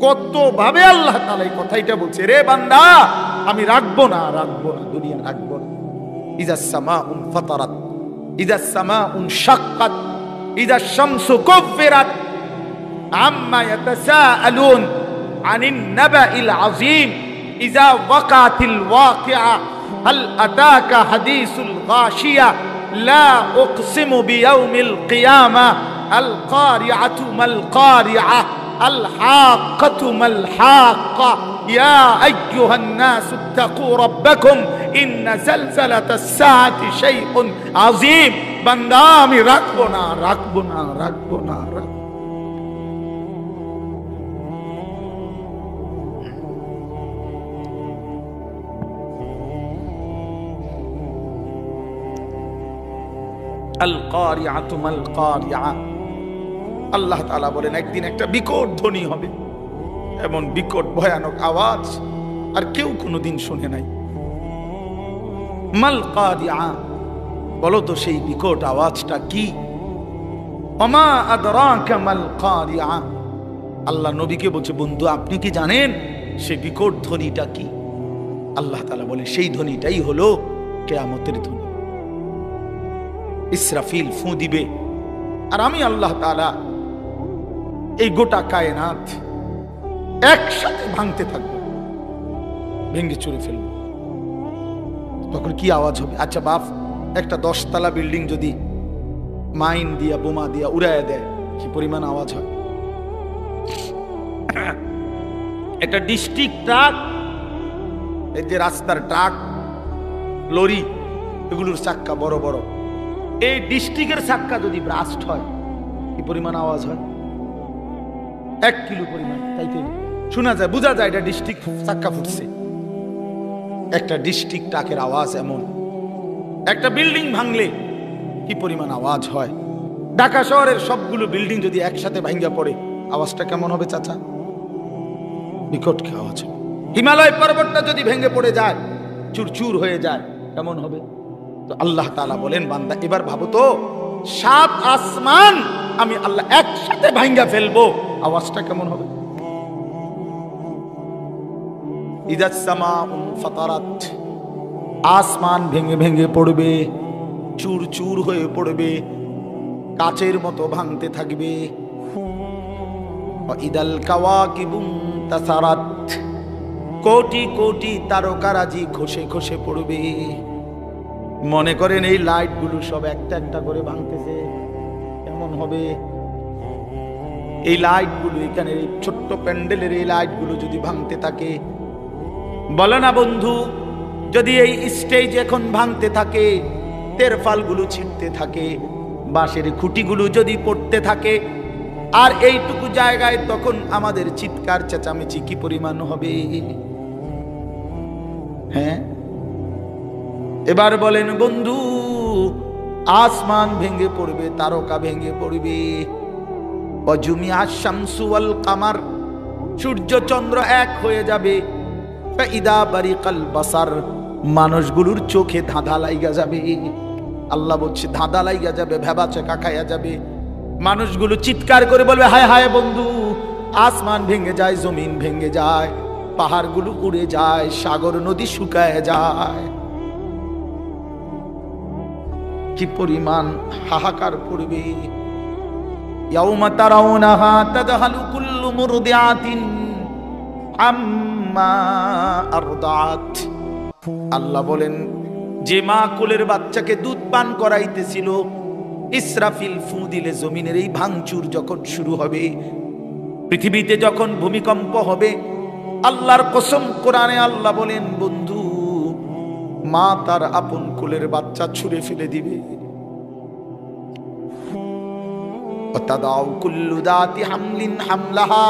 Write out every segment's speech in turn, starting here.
কত ভাবে আল্লাহ তাআলা এই কথাটা বলছে, রে বান্দা আমি রাখবো না দুনিয়া রাখবো না। ইযাস সামাউন ফাতারাত, ইযাস সামাউন শাক্কাত, ইযাস শামসু কুফিরাত, আম্মা ইয়াতাসাআলুন আনিন নাবাইল আযীম, ইযা ওয়াকাতিল ওয়াকিআ, হাল আতাকা হাদিসুল গাশিয়া, লা উকসিমু বিয়াউমিল কিয়ামা, আল কারিআতু মাল কারিআ, الحاقة ما الحاقة، يا أيها الناس اتقوا ربكم إن زلزلة الساعة شيء عظيم। بندامي ركبنا القارعة ما القارعة। আল্লাহ তাআলা বলেন একদিন একটা বিকট ধ্বনি হবে, এমন বিকট ভয়ানক আওয়াজ আর কেউ কোনোদিন শুনে নাই। মাল কারিআ, বলো তো সেই বিকট আওয়াজটা কি? ওমা আদরাকা মাল কারিআ। আল্লাহ নবীকে বলছে, বন্ধু আপনি কি জানেন সেই বিকট ধ্বনিটা কি? আল্লাহ তাআলা বলে সেই ধ্বনিটাই হলো কিয়ামতের ধ্বনি। ইসরাফিল ফু দিবে আর আমি আল্লাহ তাআলা এই গোটা কায়নাত একসাথে ভাঙতে থাকবে, ভেঙে চুরে ফেলবে। তখন কি আওয়াজ হবে? আচ্ছা বাপ, একটা 10 তলা বিল্ডিং যদি মাইন দিয়া বোমা দিয়া উড়াইয়া দেয়, কি পরিমাণ আওয়াজ হয়? একটা ডিস্ট্রিক্ট ট্রাক, এই যে রাস্তার ট্রাক লরি এগুলোর চাক্কা বড় বড়, এই ডিস্ট্রিক্টের চাক্কা যদি ব্রাস্ট হয় কি পরিমাণ আওয়াজ হয়? 1 কিলো পরিমাণ, তাই তো শোনা যায়, বোঝা যায় এটা ডিস্ট্রিক্ট চাক্কা ফুটছে। একটা ডিস্ট্রিক্ট ট্রাকের আওয়াজ এমন। একটা বিল্ডিং ভাঙলে কি পরিমাণ আওয়াজ হয়? ঢাকা শহরের সবগুলো বিল্ডিং যদি একসাথে ভাঙা পড়ে আওয়াজটা কেমন হবে চাচা? বিকট আওয়াজ হবে। হিমালয় পর্বতটা যদি ভেঙে পড়ে যায়, চুরচুর হয়ে যায়, কেমন হবে? তো আল্লাহ তাআলা বলেন, বান্দা এবার ভাবো তো 7 আসমান আমি আল্লাহ একসাথে ভাঙা ফেলবো, আওয়াজটা কেমন হবে? ইযাস সামাউন ফাতারাত, আসমান ভেঙে ভেঙে পড়বে, চুর চুর হয়ে পড়বে, কাচের মতো ভাঙতে থাকবে। ইদাল কাওয়াকিবুন তাসারাত, কোটি কোটি তারকারাজি খসে খসে পড়বে। মনে করেন এই লাইট গুলো সব একটা একটা করে ভাঙতেছে, কেমন হবে? এই লাইট গুলো, এখানে এই ছোট্ট প্যান্ডেলের এই লাইট গুলো যদি ভাঙতে থাকে, বলো না বন্ধু, যদি এই স্টেজ এখন ভাঙতে থাকে, তেরফাল গুলো ছিটতে থাকে, বাঁশের খুঁটিগুলো যদি পড়তে থাকে, আর এইটুকু জায়গায় তখন আমাদের চিৎকার চেঁচামেচি কি পরিমাণ হবে? হ্যাঁ, এবার বলেন বন্ধু, আসমান ভেঙে পড়বে, তারকা ভেঙে পড়বে, অজুমিয়া শামসু ওয়াল কামার, সূর্য চন্দ্র এক হয়ে যাবে, ফাইদা বারিকাল বাসার, মানুষগুলোর চোখে ধাঁধা লাইগা যাবে। আল্লাহ বলছে ধাঁধা লাইগা যাবে, ভেবা চেকা খাইয়া যাবে। মানুষগুলো চিৎকার করে বলবে, হায় হায় বন্ধু, আসমান ভেঙে যায়, জমিন ভেঙে যায়, পাহাড়গুলো উড়ে যায়, সাগর নদী শুকায় যায়। কি পরিমাণ হাহাকার পড়বে। ইয়াউমা তারাউনাহা তাদহালু কুল্লু মুরদিআতিন আম্মা আরদাত। আল্লাহ বলেন, যে মা কোলের বাচ্চাকে দুধ পান করাইতেছিল, ইসরাফিল ফু দিলে জমিনের এই ভাঙচুর যখন শুরু হবে, পৃথিবীতে যখন ভূমিকম্প হবে, আল্লাহর কসম, কোরআনে আল্লাহ বলেন বন্ধু, মা তার আপন কোলের বাচ্চা ছুঁড়ে ফেলে দিবে। ওয়াতাদাউ কুল্লু দাতি হামলিন হামলাহা,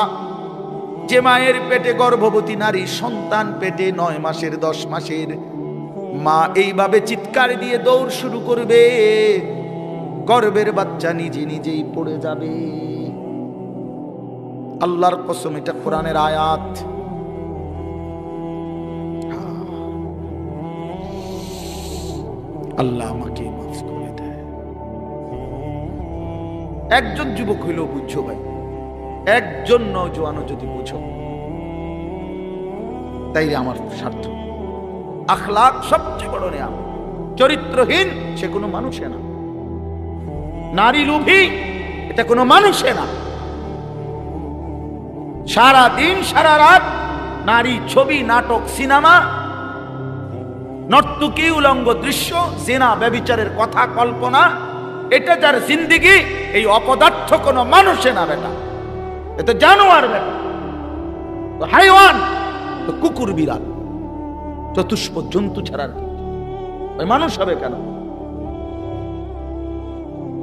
যে মায়ের পেটে গর্ভবতী নারী, সন্তান পেটে 9 মাসের 10 মাসের, মা এইভাবে চিৎকার দিয়ে দৌড় শুরু করবে, গর্ভের বাচ্চা নিজে নিজেই পড়ে যাবে। আল্লাহর কসম, এটা কোরআনের আয়াত। আল্লাহ আমাকে মাফ করে দেয়। একজন যুবক হইল, বুঝছো ভাই, একজন নওজোয়ানও যদি বুঝো তাইলে আমার স্বার্থ। আখলাক সবচেয়ে বড় নিয়ামত। চরিত্রহীন সে কোনো মানুষে না, নারী লোভী এটা কোনো মানুষে না। সারা দিন সারা রাত নারী ছবি, নাটক, সিনেমা, নর্তকী, উলঙ্গ দৃশ্য, জিনা, ব্যভিচারের কথা, কল্পনা, এটা যার জিন্দেগি, এই অপদার্থ কোনো মানুষে না বেটা, এটা জানোয়ার বেটা, তো হাইওয়ান, তো কুকুর, বিড়াল, চতুষ্প জন্তু ছাড়ার ওই মানুষ হবে কেন?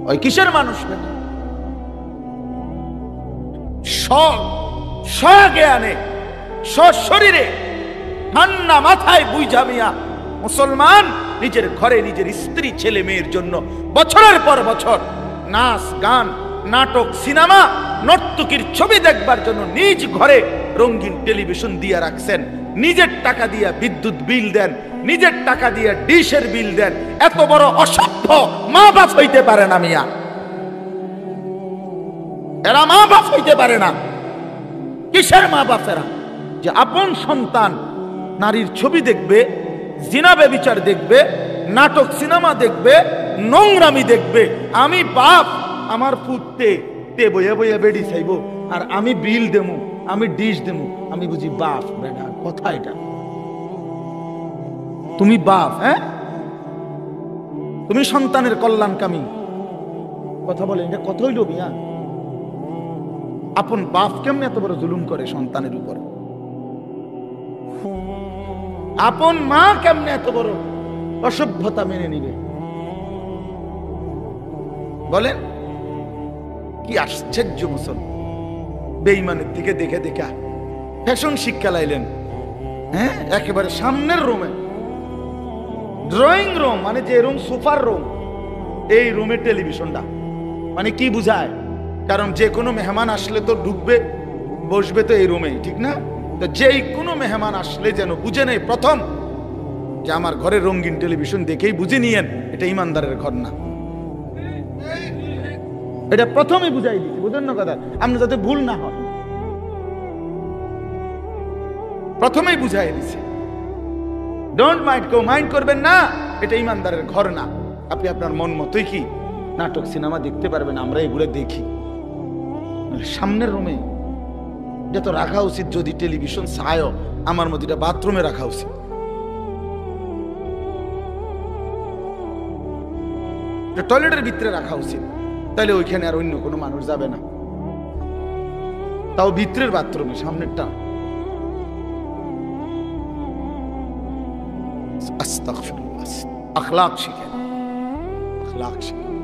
ওই কিসের মানুষ বেটা? স্বজ্ঞানে, স্বশরীরে, ঠান্ডা মাথায় বুঝা মিয়া মুসলমান নিজের ঘরে নিজের স্ত্রী, ছেলে মেয়ের জন্য বছরের পর বছর নাচ, গান, নাটক, সিনেমা, নর্তকীর ছবি দেখবার জন্য নিজ ঘরে রঙিন টেলিভিশন দিয়ে রাখছেন, নিজের টাকা দিয়ে বিদ্যুৎ বিল দেন, নিজের টাকা দিয়ে ডিশের বিল দেন। এত বড় অসভ্য মা বাপ হইতে পারে না মিয়া, এরা মা বাপ হইতে পারে না। কিসের মা বাপেরা যে আপন সন্তান নারীর ছবি দেখবে, জিনা ব্যভিচার দেখবে, নাটক সিনেমা দেখবে, নোংরামি দেখবে, আমি বাপ আমার পুত্তে তে বইয়া বইয়া বেড়ি চাইব আর আমি বিল দেবো, আমি ডিশ দেবো, আমি বুঝি বাপ? বেটা কথা এটা, তুমি বাপ? হ্যাঁ, তুমি সন্তানের কল্যাণকামী কথা বলে, এটা কত হইল মিয়া? আপন বাপ কেমনে এত বড় জুলুম করে সন্তানের উপর? আপন মা কেমনে এত বড় অসভ্যতা মেনে নিবে? বলেন কি আশ্চর্য মুসলমান! বেঈমানের দিকে দেখে দেখে ফ্যাশন শিক্ষা লাইলেন। হ্যাঁ, একেবারে সামনের রুমে, ড্রয়িং রুম মানে যে রুম, সোফার রুম, এই রুমে টেলিভিশনটা, মানে কি বুঝায়? কারণ যে কোনো মেহমান আসলে তো ঢুকবে, বসবে তো এই রুমেই, ঠিক না? তো যেই কোনো মেহমান আসলে যেন বুঝে নেই প্রথম যে আমার ঘরে রঙিন টেলিভিশন দেখেই বুঝে নিয়েন এটা ইমানদারের ঘর না। এটা প্রথমে বুঝাই দিচ্ছি, বুঝেন না কথা? আমরা যাতে ভুল না হয় প্রথমেই বুঝাই দিচ্ছি। ডোন্ট মাইন্ড, কেউ মাইন্ড করবেন না, এটা ইমানদারের ঘর না। আপনি আপনার মন মতোই কি নাটক সিনেমা দেখতে পারবেন, আমরা এগুলো দেখি। সামনের রুমে এটা তো রাখা উচিত, যদি টেলিভিশন চায়ও আমার মধ্যে এটা বাথরুমে রাখা উচিত। টয়লেটের ভিতরে রাখা উচিত, তাহলে ওইখানে আর অন্য কোনো মানুষ যাবে না। তাও ভিতরের বাথরুমে, সামনেরটা। আখলাক শিখেন, আখলাক শিখেন।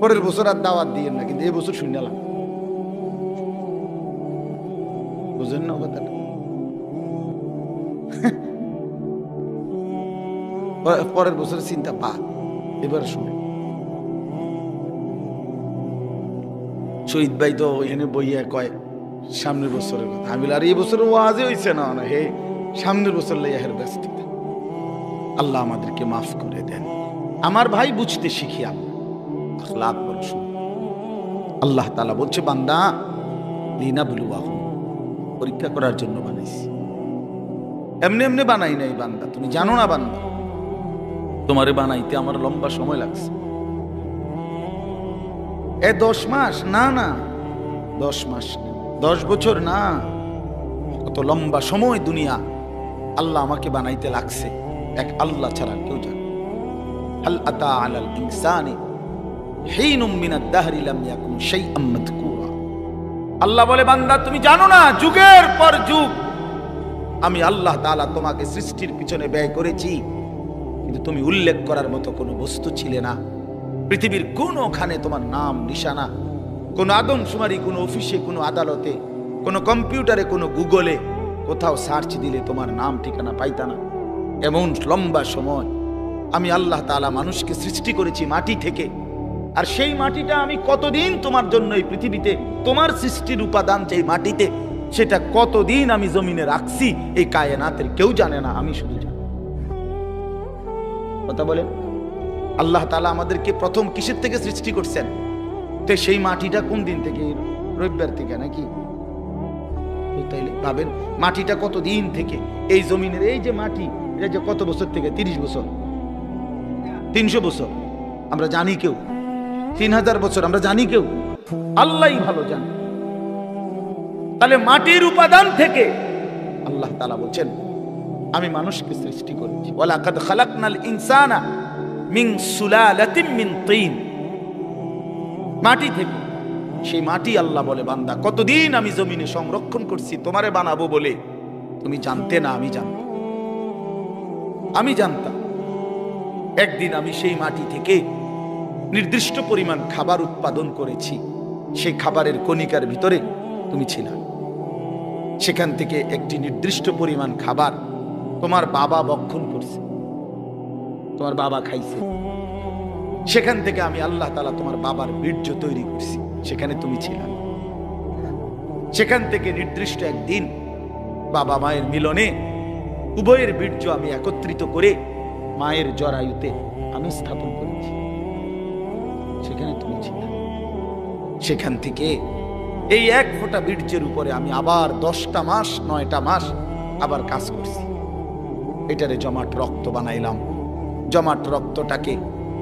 পরের বছর আর দাওয়াত দিয়েন না, কিন্তু এই বছর শুনলাম, বুঝেন না কথাটা? পরের বছরের চিন্তা বাদ, এবার শুনে। শহীদ ভাই তো ওইখানে বইয়া কয় সামনের বছরের কথা। আমি আর এই বছর ওয়াজে হইছে না, হে সামনের বছর লাইয়াহের ব্যস্ত। আল্লাহ আমাদেরকে মাফ করে দেন। আমার ভাই বুঝতে শিখি আমরা, আখলাক বলছো। আল্লাহ তাআলা বলছে বান্দা লিনাবলুয়াহুম, পরীক্ষা করার জন্য বানাইছি, এমনি এমনি বানাই নাই বান্দা। তুমি জানো না বান্দা, তোমারে বানাইতে আমার লম্বা সময় লাগছে। 10 মাস না, না 10 মাস, 10 বছর না, কত লম্বা সময় দুনিয়া আল্লাহ আমাকে বানাইতে লাগছে, এক আল্লাহ ছাড়া কেউ জানে। হাল আতা আলাল ইনসানি হিনুম মিনাদ দাহরি লাম ইয়াকুন শাইআম মাযকুরা। আল্লাহ বলে বান্দা তুমি জানো না, যুগের পর যুগ আমি আল্লাহ তাআলা তোমাকে সৃষ্টির পিছনে ব্যয় করেছি, কিন্তু তুমি উল্লেখ করার মতো কোনো বস্তু ছিলে না। পৃথিবীর কোনোখানে তোমার নাম নিশানা, কোনো আদমশুমারি, কোনো অফিসে, কোনো আদালতে, কোনো কম্পিউটারে, কোনো গুগলে কোথাও সার্চ দিলে তোমার নাম ঠিকানা পাইতা না। এমন লম্বা সময় আমি আল্লাহ তাআলা মানুষকে সৃষ্টি করেছি মাটি থেকে, আর সেই মাটিটা আমি কতদিন তোমার জন্য এই পৃথিবীতে, তোমার সৃষ্টির উপাদান যেই মাটিতে, সেটা কতদিন আমি জমিনে রাখছি এই কায়নাতের কেউ জানে না, আমি শুধু জানি। কথা বলেন, আল্লাহ তাআলা আমাদেরকে প্রথম কিসের থেকে সৃষ্টি করছেন? তো সেই মাটিটা কোন দিন থেকে রবিবার থেকে নাকি? তাইলে ভাবেন মাটিটা কতদিন থেকে এই জমিনের, এই যে মাটি এটা যে কত বছর থেকে, 30 বছর, 300 বছর আমরা জানি কেউ, 3000 বছর আমরা জানি কেউ, আল্লাহই ভালো জানে। তাহলে মাটির উপাদান থেকে আল্লাহ তাআলা বলছেন আমি মানুষকে সৃষ্টি করেছি, ওয়ালাকাদ খালাকনাল ইনসানা মিন সুলালাতিন মিন তিন, মাটি থেকে। সেই মাটি আল্লাহ বলে বান্দা কতদিন আমি জমিনে সংরক্ষণ করছি তোমারে বানাবো বলে, তুমি জানতে না, আমি জানতাম। আমি জানতাম একদিন আমি সেই মাটি থেকে নির্দিষ্ট পরিমাণ খাবার উৎপাদন করেছি, সেই খাবারের কণিকার ভিতরে তুমি ছিলে। সেখান থেকে একটি নির্দিষ্ট পরিমাণ খাবার তোমার বাবা ভক্ষণ করছে, তোমার বাবা খাইছে। সেখান থেকে আমি আল্লাহ তাআলা তোমার বাবার বীর্য তৈরি করছি, সেখানে তুমি ছিলে। সেখান থেকে নির্দিষ্ট একদিন বাবা মায়ের মিলনে উভয়ের বীর্য আমি একত্রিত করে মায়ের জরায়ুতে আমি স্থাপন করেছি, সেখানে তুমি ছিলে। সেখান থেকে এই এক ফোঁটা বীর্যের উপরে আমি আবার 10টা মাস 9টা মাস আবার কাজ করছি। এটারে জমাট রক্ত বানাইলাম, জমাট রক্তটাকে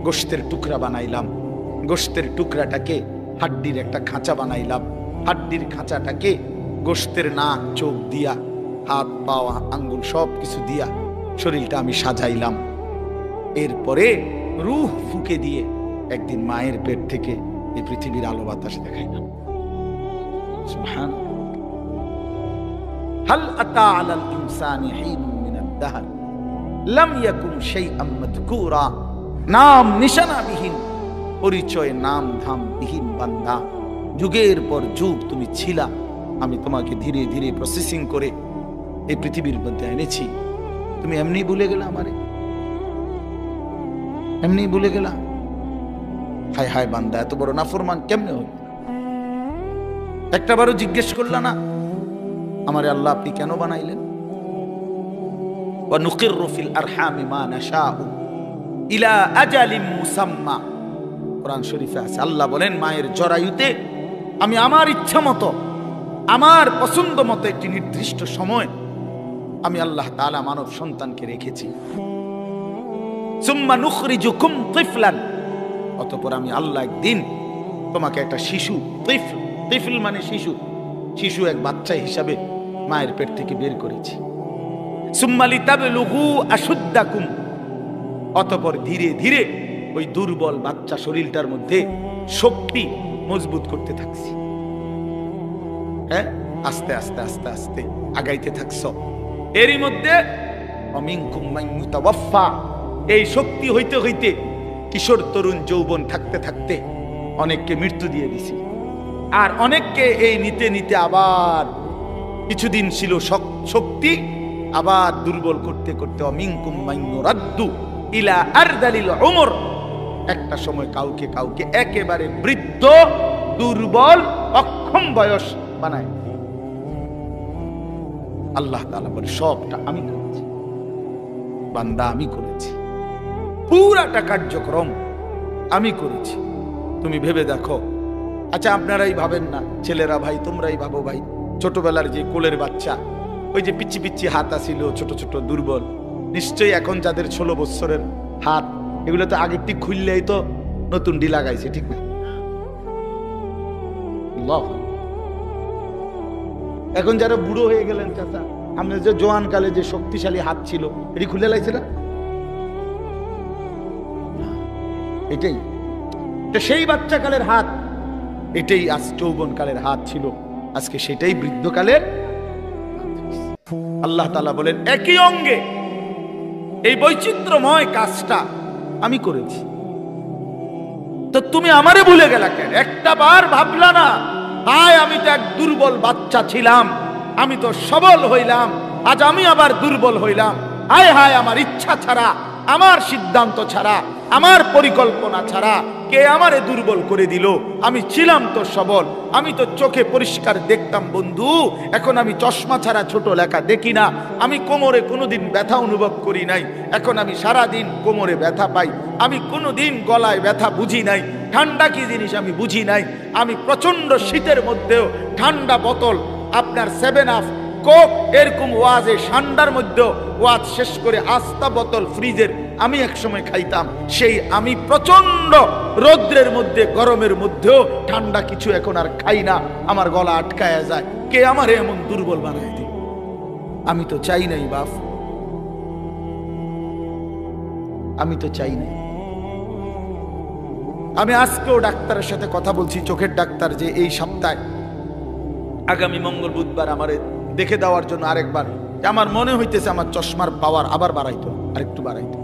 গোশতের টুকরা বানাইলাম, গোশতের টুকরাটাকে হাড্ডির একটা খাঁচা বানাইলাম, হাড্ডির খাঁচাটাকে গোশতের নাক চোখ দিয়া, হাত পা আঙ্গুল সব কিছু দিয়া শরীরটা আমি সাজাইলাম। এরপরে রূহ ফুঁকে দিয়ে একদিন মায়ের পেট থেকে এই পৃথিবীর আলো বাতাস দেখাইলাম। সুবহান। হাল আতা আলাল ইনসানি হিনুম মিনাদ দাহর লাম ইয়াকুন শাইআম মাযকুরা, নাম নিশানা বিহীন, পরিচয় নাম ধাম বিহীন বান্দা, যুগের পর যুগ তুমি ছিলা, আমি তোমাকে ধীরে ধীরে প্রসেসিং করে এই পৃথিবীর মধ্যে এনেছি। তুমি এমনি ভুলে গেলা আমারে, এমনি ভুলে গেলা? হায় হায় বান্দা, এত বড় নাফরমান কেমনে হল? একটাবারও জিজ্ঞেস করলা না আমারে আল্লাহ আপনি কেন বানাইলেন? ওয়া নুকিররু ফিল আরহামি মা নাশাউ ইলা আজালিম মুসাম্মা, কোরআন শরীফে আছে। আল্লাহ বলেন মায়ের জরায়ুতে আমি আমার ইচ্ছা মতো, আমার পছন্দ মতো একটি নির্দিষ্ট সময় আমি আল্লাহ তাআলা মানব সন্তানকে রেখেছি। সুম্মা নুখরিজুকুম তিফলান, অতঃপর আমি আল্লাহ একদিন তোমাকে একটা শিশু, তিফল মানে শিশু, শিশু এক বাচ্চা হিসাবে মায়ের পেট থেকে বের করেছি। সুম্মা লিতাবলুগু আশুদ্দাকুম, অতঃপর ধীরে ধীরে ওই দুর্বল বাচ্চা শরীরটার মধ্যে শক্তি মজবুত করতে থাকছি। হ্যাঁ, আস্তে আস্তে আস্তে আস্তে আগাইতে থাকছ। এরই মধ্যে অমিনকুম মান মুতাওয়াফফা, এই শক্তি হইতে হইতে কিশোর তরুণ যৌবন থাকতে থাকতে অনেককে মৃত্যু দিয়ে দিছি, আর অনেককে এই নিতে নিতে আবার কিছুদিন ছিল শক্তি, আবার দুর্বল করতে করতে অমিনকুম মান ইউরাদ্দু ইলা আরদালিল উমর, একটা সময় কাউকে কাউকে একেবারে বৃদ্ধ, দুর্বল, অক্ষম বয়স বানায়। আল্লাহ তাআলা বলে সবটা আমি করেছি বান্দা, আমি করেছি, পুরাটা কার্যক্রম আমি করেছি। তুমি ভেবে দেখো। আচ্ছা আপনারাই ভাবেন না, ছেলেরা ভাই তোমরাই ভাবো ভাই, ছোটবেলার যে কোলের বাচ্চা, ওই যে পিচ্ছি পিচ্ছি হাত আছিল, ছোট ছোট দুর্বল, নিশ্চয়ই এখন যাদের 16 বছরের হাত, এগুলো তো আগের ঠিক খুললেই তো নতুন ডি লাগাইছে, ঠিক না? এখন যারা বুড়ো হয়ে গেলেন চাচা, আপনার যে জোয়ান কালে যে শক্তিশালী হাত ছিল এটি খুলে লাইছে না? এটাই সেই বাচ্চা কালের হাত, এটাই আজ যৌবন কালের হাত ছিল, আজকে সেটাই বৃদ্ধকালের। আল্লাহ তাআলা বলেন একই অঙ্গে এই বৈচিত্র্যময় কাজটা আমি করেছি, তো তুমি আমারে ভুলে গেলা কেন? একটা বার ভাবলা না হায় আমি তো এক দুর্বল বাচ্চা ছিলাম, আমি তো সবল হইলাম, আজ আমি আবার দুর্বল হইলাম, হায় হায় আমার ইচ্ছা ছাড়া, আমার সিদ্ধান্ত ছাড়া, আমার পরিকল্পনা ছাড়া কে আমারে দুর্বল করে দিল? আমি ছিলাম তো সবল, আমি তো চোখে পরিষ্কার দেখতাম বন্ধু, এখন আমি চশমা ছাড়া ছোট লেখা দেখি না। আমি কোমরে কোনোদিন ব্যথা অনুভব করি নাই, এখন আমি সারাদিন কোমরে ব্যথা পাই। আমি কোনোদিন গলায় ব্যথা বুঝি নাই, ঠান্ডা কি জিনিস আমি বুঝি নাই। আমি প্রচন্ড শীতের মধ্যেও ঠান্ডা বোতল, আপনার 7 আপ, কোক, এরকম ওয়াজে ঠান্ডার মধ্যে ওয়াজ শেষ করে আস্তা বোতল ফ্রিজের আমি একসময় খাইতাম। সেই আমি প্রচন্ড রৌদ্রের মধ্যে, গরমের মধ্যেও ঠান্ডা কিছু এখন আর খাই না, আমার গলা আটকায়া যায়। কে আমারে এমন দুর্বল বানায় দিল? আমি তো চাই নাই বাপ, আমি তো চাই নাই। আমি আজকেও ডাক্তারের সাথে কথা বলছি, চোখের ডাক্তার, যে এই সপ্তাহে আগামী মঙ্গল বুধবার আমারে দেখে দেওয়ার জন্য আরেকবার। আমার মনে হইতেছে আমার চশমার পাওয়ার আবার বাড়াইতো, আরেকটু বাড়াইতো,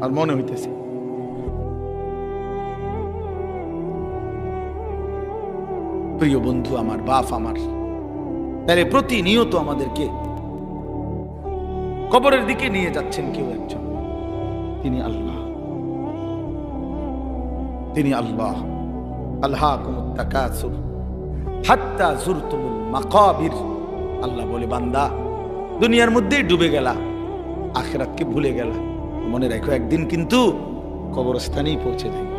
আর মনে হইতেছে। প্রিয় বন্ধু আমার, বাপ আমার, তাহলে প্রতিনিয়ত আমাদেরকে কবরের দিকে নিয়ে যাচ্ছেন কেউ একজন, তিনি আল্লাহ, তিনি আল্লাহ। আলহাকুমুত তাকাসুর হাত্তা যুরতুমুল মাকাবির। আল্লাহ বলে, বান্দা দুনিয়ার মধ্যেই ডুবে গেলা, আখিরাতকে ভুলে গেলা। মনে রাখো একদিন কিন্তু কবরস্থানেই পৌঁছে যাবে,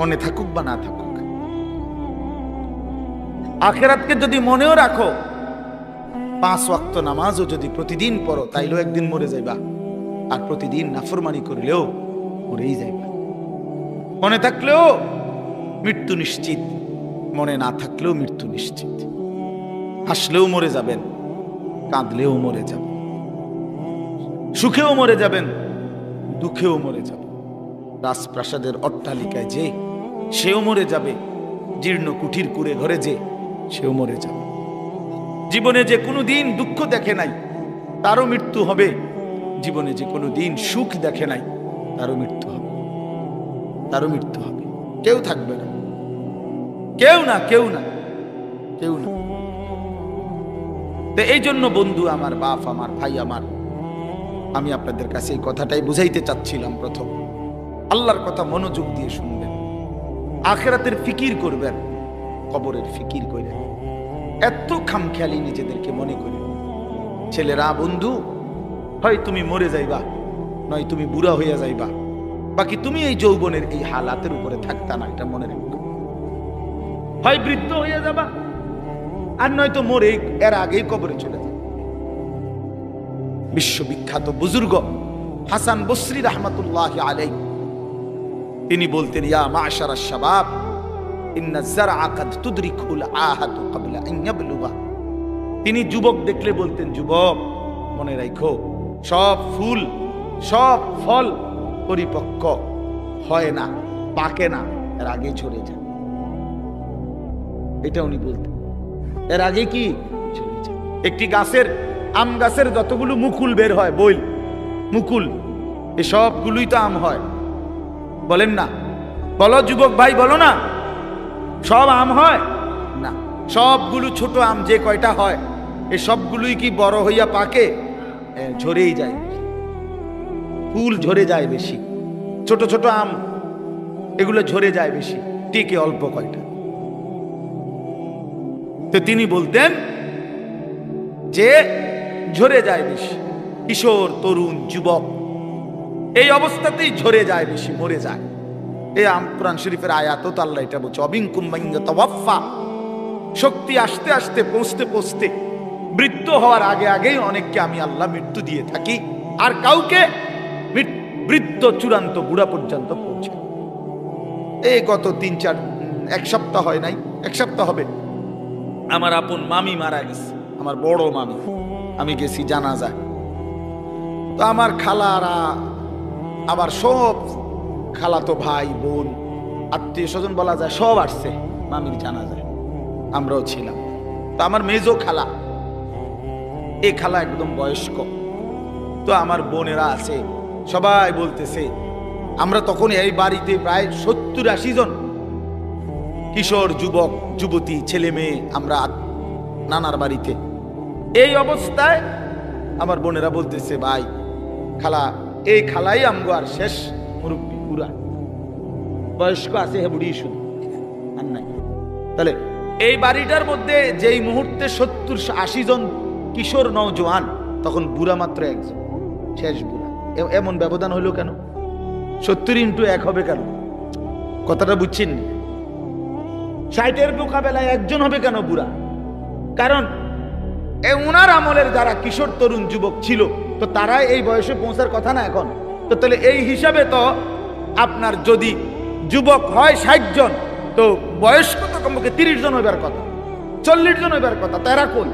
মনে থাকুক বা না থাকুক। আখিরাতকে যদি মনেও রাখো, 5 ওয়াক্ত নামাজও যদি প্রতিদিন পড়ো, তাইলেও একদিন মরে যাইবা। আর প্রতিদিন নাফরমানি করলেও মরেই যাইবা। মনে থাকলেও মৃত্যু নিশ্চিত, মনে না থাকলেও মৃত্যু নিশ্চিত। হাসলেও মরে যাবেন, কাঁদলেও মরে যাবেন, সুখেও মরে যাবেন, দুঃখেও মরে যাবেন। রাজপ্রাসাদের অট্টালিকায় যে, সেও মরে যাবে। জীর্ণ কুঠির কুড়ে ঘরে যে, সেও মরে যাবে। জীবনে যে কোনো দিন দুঃখ দেখে নাই, তারও মৃত্যু হবে। জীবনে যে কোনো দিন সুখ দেখে নাই, তারও মৃত্যু হবে, তারও মৃত্যু হবে। কেউ থাকবে না, কেউ না, কেউ না, কেউ না। তো এই জন্য বন্ধু আমার, বাপ আমার, ভাই আমার, আমি আপনাদের কাছে এই কথাটাই বুঝাইতে চাচ্ছিলাম। প্রথম, আল্লাহর কথা মনোযোগ দিয়ে শুনবেন, আখিরাতের ফিকির করবেন, কবরের ফিকির করেন। এত খামখেয়ালি নিজেদেরকে মনে করেন। ছেলেরা, বন্ধু, হয় তুমি মরে যাইবা, নয় তুমি বুড়া হইয়া যাইবা, বাকি তুমি এই যৌবনের এই হালাতের উপরে থাকতা না, এটা মনে রাখবে। হয় বৃদ্ধ হইয়া যাবা, আর নয়তো মরে এর আগেই কবরে চলে যাবে। বিশ্ববিখ্যাত বুজুর্গ হাসান বসরি রাহমাতুল্লাহি আলাইহি, তিনি বলতেন, ইয়া মাশারাশ শাবাব ইন্না যারআ কাদ তুদরিকুল আহাতু ক্বাবলা আন ইয়াবলুগা। তিনি যুবক দেখলে বলতেন, যুবক মনে রাখো, সব ফুল, সব ফল পরিপক্ক হয় না, পাকে না, এর আগে ঝরে যায়। এটা উনি বলতেন, এর আগে কি ঝরে যায়। একটি গাছের, আম গাছের যতগুলো মুকুল বের হয়, বইল, মুকুল, এ সবগুলোই তো আম হয়, বলেন না? বলো যুবক ভাই, বলো না, সব আম হয় না। সবগুলো ছোট আম যে কয়টা হয়, এ সবগুলোই কি বড় হইয়া পাকে? ঝরেই যায়, ফুল ঝরে যায় বেশি। ছোট ছোট আম এগুলো ঝরে যায় বেশি, টিকে অল্প কয়টা। তো তিনি বলতেন যে ঝরে যায় বেশি। কিশোর, তরুণ, যুবক এই অবস্থাতেই ঝরে যায় বেশি, মরে যায়। এই কোরআন শরীফের আয়াত তো আল্লাহ এটা বলছে, অবিনকুম মান ইয়াতাওয়াফা। শক্তি আসতে আসতে, পৌঁছতে পৌঁছতে, মৃত্যু হওয়ার আগে আগেই অনেককে আমি আল্লাহ মৃত্যু দিয়ে থাকি, আর কাউকে বৃদ্ধ চূড়ান্ত বুড়া পর্যন্ত পৌঁছে। এই গত 1 সপ্তাহ হয় নাই, 1 সপ্তাহ হবে, আমার আপন মামি মারা গেছে, আমার বড় মামি। আমি গেছি জানাজায়। তো আমার খালারা, আমার সব খালাতো ভাই বোন, আত্মীয় স্বজন বলা যায়, সব আসছে মামির জানাজায়, আমরাও ছিলাম। তো আমার মেজো খালা, এই খালা একদম বয়স্ক। তো আমার বোনেরা আছে, সবাই বলতেছে, আমরা তখন এই বাড়িতে প্রায় 70-80 জন কিশোর, যুবক, যুবতী, ছেলে মেয়ে, আমরা নানার বাড়িতে। এই অবস্থায় আমার বোনেরা বলতেছে, ভাই খালা, এই খালাই আমগো আর শেষ মুরব্বী পুরা, বয়স্ক আছে, হে বুড়ি শুধু আর নাই। তাহলে এই বাড়িটার মধ্যে যেই মুহূর্তে 70-80 জন কিশোর নওজোয়ান, তখন বুড়া মাত্র একজন, শেষ বুড়া। এমন ব্যবধান হইল কেন? 70x1 হবে কেন? কথাটা বুঝছেন? 60-এর মোকাবেলায় একজন হবে কেন বুড়া? কারণ উনার আমলের যারা কিশোর তরুণ যুবক ছিল, তো তারা এই বয়সে পৌঁছার কথা না এখন। তো তাহলে এই হিসাবে তো আপনার যদি যুবক হয় 60 জন, তো বয়স্ক তো কমপক্ষে 30 জন হইবার কথা, 40 জন হইবার কথা। তারা কই?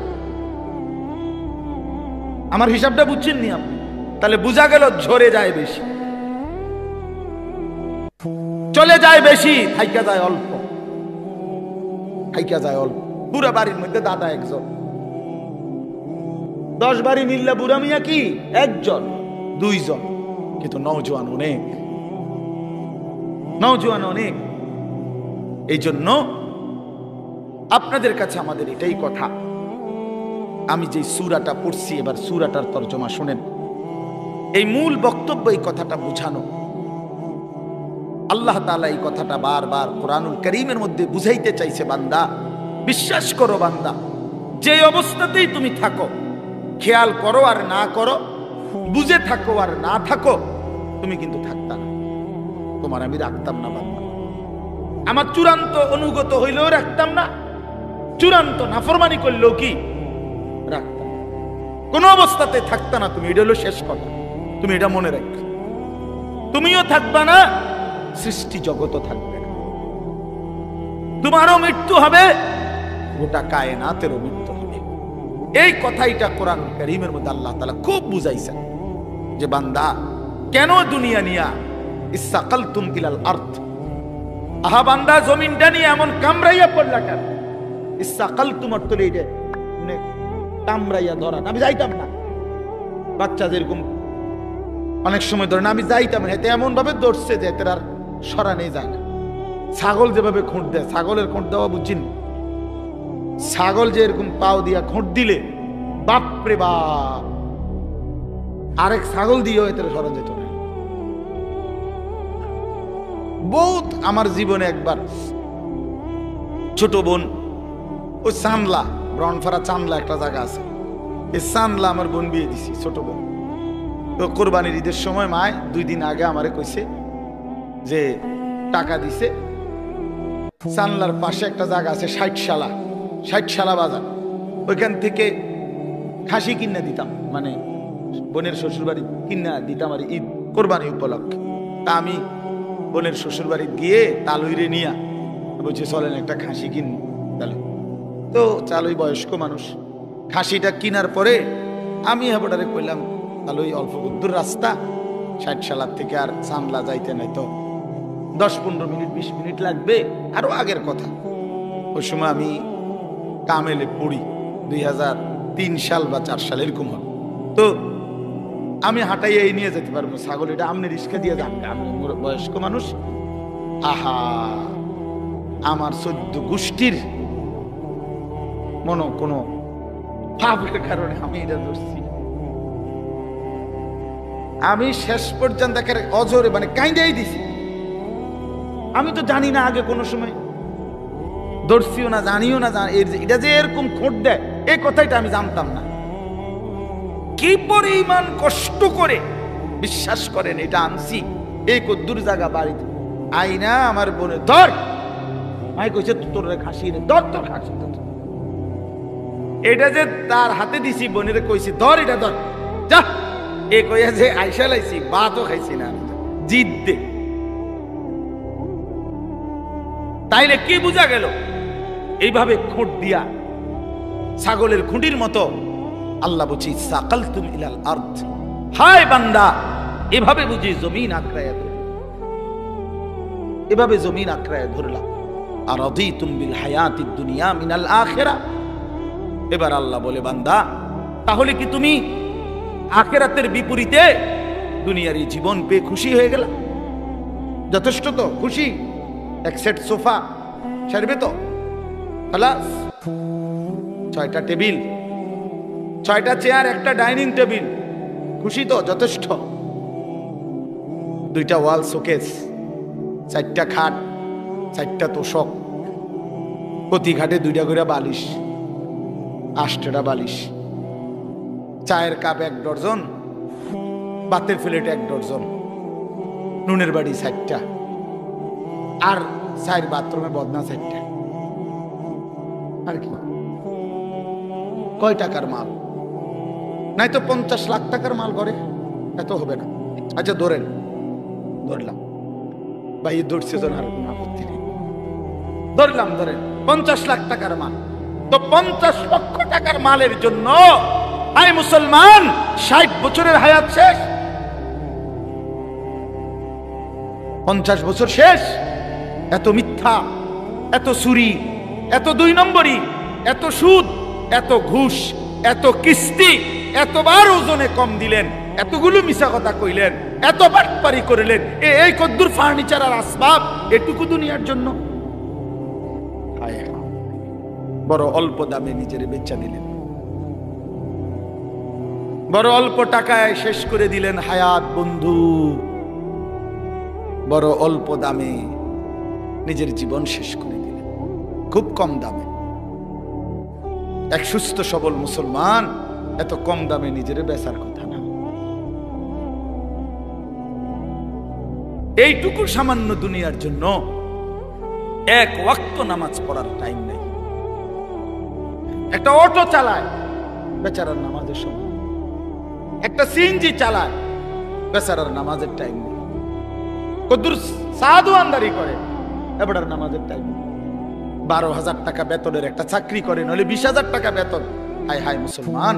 আমার হিসাবটা বুঝছেন নি আপনি? তাহলে বোঝা গেল ঝরে যায় বেশি, চলে যায় বেশি, থাইকা যায় অল্প, থাইকা যায় অল্প। বুড়া বাড়ির মধ্যে দাদা একজন, 10 বাড়ি মিললে বুড়া মিয়া কি একজন 2 জন, কিন্তু নওজোয়ান অনেক, নওজোয়ান অনেক। এই জন্য আপনাদের কাছে আমাদের এটাই কথা, আমি যে সূরাটা পড়ছি এবার সূরাটার তরজমা শুনেন। এই মূল বক্তব্য এই কথাটা বুঝানো। আল্লাহ তাআলা এই কথাটা বারবার কোরআনুল কারীমের মধ্যে বুঝাইতে চাইছে, বান্দা বিশ্বাস করো, বান্দা যে অবস্থাতেই তুমি থাকো, খেয়াল করো আর না করো, বুঝে থাকো আর না থাকো, তুমি কিন্তু থাকতা না, তোমার আমি রাখতাম না বান্দা। আমার চূড়ান্ত অনুগত হইলেও রাখতাম না, চূড়ান্ত নাফরমানি করলেও কি রাখতাম, কোন অবস্থাতে থাকতা না তুমি। এটা হলো শেষ কথা, তুমি এটা মনে রাখ। তুমিও থাকবা না, সৃষ্টি জগতও থাকবে না, তোমারও মৃত্যু হবে, গোটা কায়নাতেরও মৃত্যু হবে। এই কথাইটা কোরআন কারীমের মধ্যে আল্লাহ তাআলা খুব বুঝাইছেন যে বান্দা কেন দুনিয়া নিয়া ইসসাকালতুম ইলাল আরদ, আহা বান্দা জমিনটা নিয়ে এমন কামড়াইয়া পড়লা কেন? ইসসাকালতুম অর্থ এইটা মানে কামড়াইয়া ধরা। আমি যাইতাম না, বাচ্চা যেরকম অনেক সময় ধরে না, আমি যাইতাম না, এতে এমন ভাবে ধরছে যে এতে আর সরানো যায় না। ছাগল যেভাবে খুঁট দেয়, ছাগলের খুঁট দেওয়া বুঝছেন? ছাগল যে এরকম পাও দিয়া খুঁট দিলে বাপরে বাপ, আরেক ছাগল দিয়েও এতে সরান যেত না। বহুত আমার জীবনে একবার ছোট বোন, ওই চান্দলা, ব্রনফারা চান্দলা একটা জায়গা আছে, এই চান্দলা আমার বোন বিয়ে দিছি, ছোট বোন। তো কোরবানির ঈদের সময় মায় 2 দিন আগে আমারে কইছে যে টাকা দিছে, চান্দলার পাশে একটা জায়গা আছে 60 বাজার, ওইখান থেকে খাসি কিনা দিতাম, মানে বোনের শ্বশুর বাড়ি কিনা দিতাম আর ঈদ কোরবানি উপলক্ষে। তা আমি বোনের শ্বশুর বাড়ি গিয়ে তালুইরে নিয়া বলছে চলেন একটা খাসি কিন। তাহলে তো চালুই বয়স্ক মানুষ, খাসিটা কিনার পরে আমি হেবটারে কইলাম তালুই অল্প দূর রাস্তা, 60 থেকে আর চান্দলা যাইতে নাই তো 10-15 মিনিট 20 মিনিট লাগবে, আরো আগের কথা। ওই সময় আমি কামেলে পড়ি, 2003 সাল বা 4 সাল এরকম হবে। তো আমি হাঁটাই এই নিয়ে যেতে পারবো ছাগল, এটা আপনি রিস্কা দিয়ে যান, আমি বয়স্ক মানুষ। আহা, আমার 14 গোষ্ঠীর কোনো পাপের কারণে আমি এটা ধরছি। আমি শেষ পর্যন্ত অজরে মানে কাইন্দাই দিছি। আমি তো জানি না আগে কোনো সময়, ধরছিও না, জানিও না, এটা যে এরকম খোঁট দেয় এই কথাটা আমি জানতাম না। কি পরিমাণ কষ্ট করে বিশ্বাস করেন এটা আনছি, এই কদ্দুর জায়গা বাড়িতে আইনা আমার বোনে ধর, মাই কইছে তোর খাসি রে, ধর তোর খাসি। এটা যে তার হাতে দিছি, বোনের কইছি ধর এটা ধর, যা এ কইয়া যে আইসা লাইছি, ভাতও খাইছি না, জিদ দে। তাইলে কি বুঝা গেল? এইভাবে খুঁট দিয়া ছাগলের খুঁটির মতো আল্লাহ বুঝি সাকালতুম ইলাল আরদ, হায় বান্দা এভাবে বুঝি জমিন আঁকড়ায়া ধরে, এভাবে জমিন আঁকড়ায়া ধরলাম। আর রাদিতুম বিল হায়াতিদ দুনিয়া মিনাল আখিরা। এবার আল্লাহ বলে বান্দা তাহলে কি তুমি আখিরাতের বিপরীতে দুনিয়ার এই জীবন পেয়ে খুশি হয়ে গেল? যথেষ্ট তো খুশি? এক সেট সোফা সারবে তো, খালাস, 6টা টেবিল, 6টা চেয়ার, একটা ডাইনিং টেবিল, খুশি তো? যথেষ্ট। 2টা ওয়াল শোকেস, 4টা খাট, 4টা তোষক, প্রতি ঘাটে 2টা করে বালিশ, 8টা বালিশ, চায়ের কাপ 1 ডজন, ভাতের প্লেট 1 ডজন, নুনের বাড়ি 4টা, আর 4 বাথরুমে বদনা 4টা। আর কি কয় টাকার মাল? নাই তো 50 লাখ টাকার মাল করে, এত হবে না। আচ্ছা ধরেন, ধরলাম ভাই, ধরছে জন, আর কোনো আপত্তি নেই, ধরলাম, ধরেন 50 লাখ টাকার মাল। তো 50 লক্ষ টাকার মালের জন্য আয় মুসলমান 60 বছরের হায়াত শেষ, 50 বছর শেষ। এত মিথ্যা, এত চুরি, এত 2 নম্বরি, এত সুদ, এত ঘুষ, এত কিস্তি, এতবার ওজনে কম দিলেন, এতগুলো মিছা কথা কইলেন, এত বাটপারি করলেন, এই কদ্দুর ফার্নিচার আর আসবাব, এটুকু দুনিয়ার জন্য। বড় অল্প দামে নিজের বেচা দিলেন, বড় অল্প টাকায় শেষ করে দিলেন হায়াত বন্ধু, বড় অল্প দামে নিজের জীবন শেষ করে দিলেন, খুব কম দামে। এক সুস্থ সবল মুসলমান এত কম দামে নিজের বেচার কথা না। এইটুকু সামান্য দুনিয়ার জন্য 1 ওয়াক্ত নামাজ পড়ার টাইম নেই। একটা অটো চালায়, বেচারার নামাজের সময়। একটা সিএনজি চালায়, বেচারার নামাজের টাইম নেই। কদ্দুর সাধু আন্দারি করে, এবারে নামাজের টাইম নেই। 12,000 টাকা বেতনের একটা চাকরি করে, নইলে 20,000 টাকা বেতন। হায় হায় মুসলমান,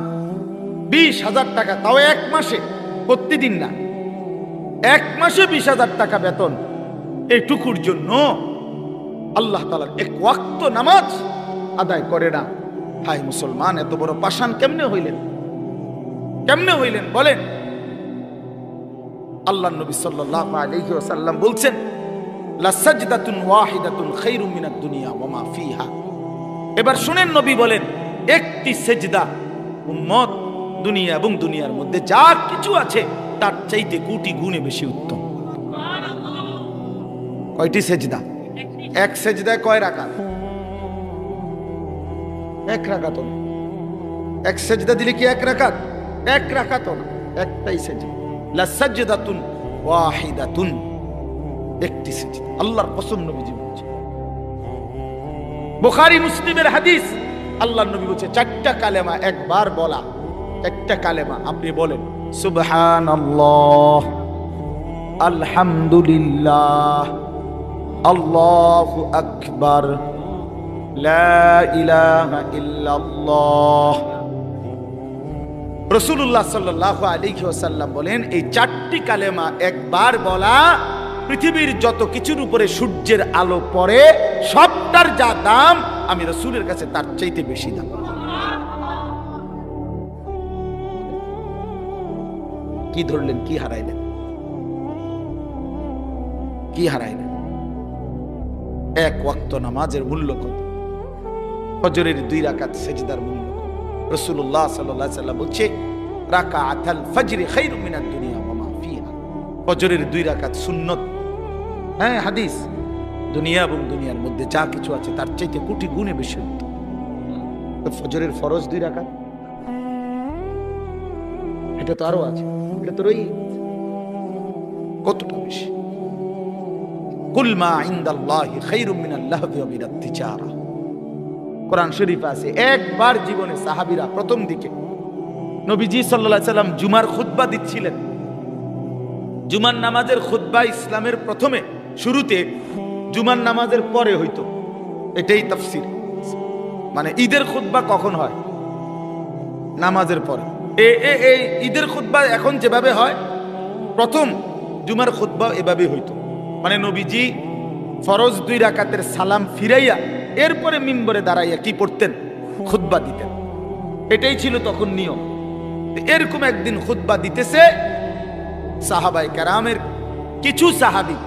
20,000 টাকা, তাও 1 মাসে, প্রতিদিন না, 1 মাসে 20,000 টাকা বেতন। এইটুকুর জন্য আল্লাহ তাআলার 1 ওয়াক্ত নামাজ আদায় করে না। হায় মুসলমান, এত বড় পাষাণ কেমনে হইলেন? কেমনে হইলেন বলেন? আল্লাহ নবী সাল্লাল্লাহু আলাইহি ওয়াসাল্লাম বলছেন, লা সাজদাতুন ওয়াহিদাতুন খায়রুম মিনাদ দুনিয়া ওয়া মা ফিহা। এবার শুনেন, নবী বলেন, একটি সেজদা উম্মত দুনিয়া এবং দুনিয়ার মধ্যে যা কিছু আছে তার চাইতে কোটি গুণে বেশি উত্তম। কয়টি সেজদা? 1 সেজদায় কয় রাকাত? 1 রাকাত। 1 সেজদা দিলে কি 1 রাকাত? 1 রাকাত না, একটাই সেজদা। লা সাজদাতুন ওয়াহিদাতুন, একটি সেজদা। আল্লাহর কসম, নবীজি বলেছেন, বুখারী মুসলিমের হাদিস, আল্লাহর নবী বলেছে 4টা কালেমা একবার বলা, 4টা কালেমা আপনি বলেন, সুবহানাল্লাহ, আলহামদুলিল্লাহ, আল্লাহু আকবার, লা ইলাহা ইল্লাল্লাহ। রাসূলুল্লাহ সাল্লাল্লাহু আলাইহি ওয়াসাল্লাম বলেন, এই 4টি কালেমা একবার বলা পৃথিবীর যত কিছুর উপরে সূর্যের আলো পড়ে সবটার যা দাম, আমি রাসূলের কাছে তার চাইতে বেশি দাম। কি ধরলেন? কি হারাইলেন? কি হারাইলেন? 1 ওয়াক্ত নামাজের মূল্য কত? ফজরের 2 রাকাত সেজদার মূল্য কত? রাসূলুল্লাহ সাল্লাল্লাহু আলাইহি ওয়াসাল্লাম বলছে, রাকাআতুল ফজরি খায়রুম মিনাদ দুনিয়া ওয়া মা ফিহা। ফজরের 2 রাকাত সুন্নত, হ্যাঁ হাদিস, দুনিয়া এবং দুনিয়ার মধ্যে যা কিছু আছে তার চাইতে কোটি গুণে বেশি উত্তম। ফজরের ফরজ 2 রাকাত, এটা তো আরো আছে, এটা তো রই কতটা বেশি। কুল মা ইনদাল্লাহি খায়রুম মিনাল লাহবি ওয়া মিনাত তিজারা। কোরআন শরীফ আছে। একবার জীবনে সাহাবীরা প্রথম দিকে নবীজি সাল্লাল্লাহু আলাইহি সাল্লাম জুমার খুতবা দিচ্ছিলেন। জুমার নামাজের খুতবা ইসলামের প্রথমে শুরুতে জুমার নামাজের পরে হইতো, এটাই তাফসীর। মানে ঈদের খুতবা কখন হয়? নামাজের পরে। এই ঈদের খুতবা এখন যেভাবে হয়, প্রথম জুমার খুতবা এভাবে হইতো। মানে নবীজি ফরজ 2 রাকাতের সালাম ফিরাইয়া এরপরে মিম্বরে দাঁড়াইয়া কি পড়তেন? খুতবা দিতেন। এটাই ছিল তখন নিয়ম। এরকম একদিন খুতবা দিতেছে, সাহাবায়ে কেরামের কিছু সাহাবী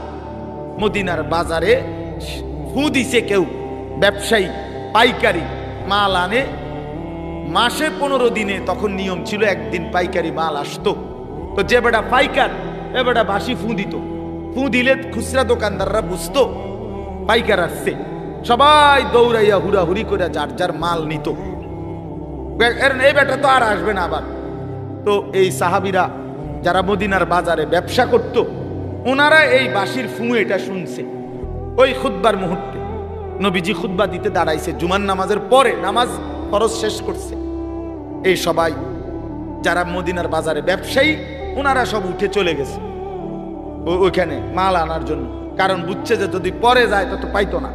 মদিনার বাজারে ফু দিছে, কেউ ব্যবসায়ী পাইকারি মাল আনে, মাসে 15 দিনে তখন নিয়ম ছিল একদিন পাইকারি মাল আসতো। তো যে বেটা পাইকার, এ বেটা বাসি ফু দিত। ফু দিলে খুচরা দোকানদাররা বুঝতো পাইকার আসছে, সবাই দৌড়াইয়া হুড়াহুড়ি করে যার যার মাল নিত। এই বেটা তো আর আসবে না আবার। তো এই সাহাবীরা যারা মদিনার বাজারে ব্যবসা করত, ওনারা এই বাঁশির ফু এটা শুনছে। ওই খুতবার মুহূর্তে নবীজি খুতবা দিতে দাঁড়াইছে, জুমার নামাজের পরে, নামাজ ফরজ শেষ করছে। এই সবাই যারা মদিনার বাজারে ব্যবসায়ী, ওনারা সব উঠে চলে গেছে ওইখানে মাল আনার জন্য, কারণ বুঝছে যে যদি পরে যায় তত পাইতো না।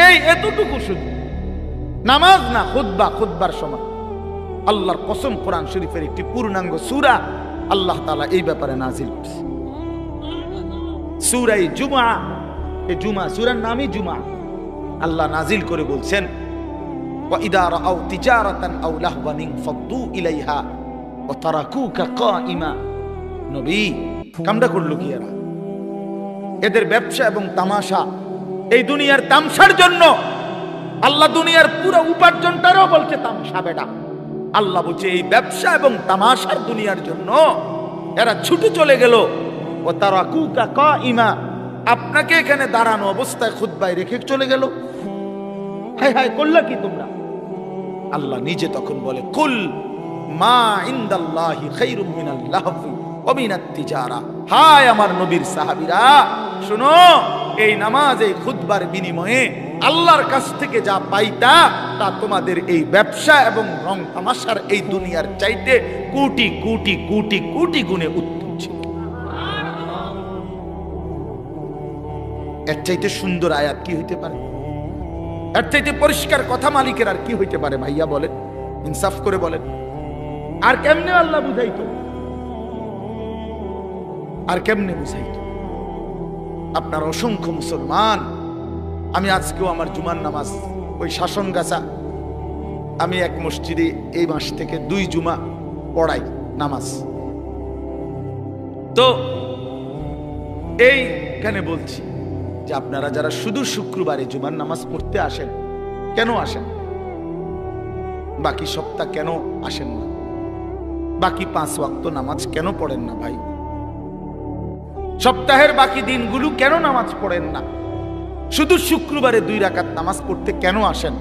এই এতটুকু শুধু নামাজ না, খুতবার সময় আল্লাহর কসম, কোরআন শরীফের একটি পূর্ণাঙ্গ সূরা আল্লাহ তাআলা এই ব্যাপারে নাজিল করেছে, সূরা জুমআ। এই জুমআ সূরার নামই জুমআ। আল্লাহ নাজিল করে বলছেন, ওয়া ইদা রাআউ তিজারাতান আও লাহওয়ান ফাদ্দু ইলাইহা ওয়া তারাকুকা কাইমা। নবী কামটা করলো কি এরা? এদের ব্যবসা এবং তামাশা, এই দুনিয়ার তামসার জন্য আল্লাহ দুনিয়ার পুরো উপার্জনটারও বলছে তামসা বেটা। আল্লাহ বলছে এই ব্যবসা এবং তামাশার দুনিয়ার জন্য এরা ছুটে চলে গেল। ও তারাকুকা কাইমা, আপনাকে এখানে দাঁড়ানো অবস্থায় খুতবায় রেখে চলে গেল। হায় হায়, করলা কি তোমরা? আল্লাহ নিজে তখন বলে, কুল মা ইনদাল্লাহি খায়রুম মিনাল লাহবি ওয়া মিনাত তিজারা। হায় আমার নবীর সাহাবীরা, শুনো, এই নামাজ, এই খুতবার বিনিময়ে আল্লাহর কাছ থেকে যা পাইতা তা তোমাদের এই ব্যবসা এবং রং তামাশার এই দুনিয়ার চাইতে কোটি কোটি কোটি কোটি গুণে উত্তম ছিল। এর চাইতে সুন্দর আয়াত কি হইতে পারে? এর চাইতে পরিষ্কার কথা মালিকের আর কি হইতে পারে? ভাইয়া বলেন, ইনসাফ করে বলেন। আর কেমনে আল্লাহ বুঝাইতো? আর কেমনে বুঝাইতো? আপনার অসংখ্য মুসলমান, আমি আজকেও আমার জুমার নামাজ ওই শাসনগাছা, আমি এক মসজিদে এই মাস থেকে 2 জুমা পড়াই নামাজ। তো এইখানে বলছি যে আপনারা যারা শুধু শুক্রবারে জুমার নামাজ পড়তে আসেন, কেন আসেন? বাকি সপ্তাহ কেন আসেন না? বাকি 5 ওয়াক্ত নামাজ কেন পড়েন না ভাই? সপ্তাহের বাকি দিনগুলো কেন নামাজ পড়েন না? শুধু শুক্রবারে 2 রাকাত নামাজ পড়তে কেন আসেন?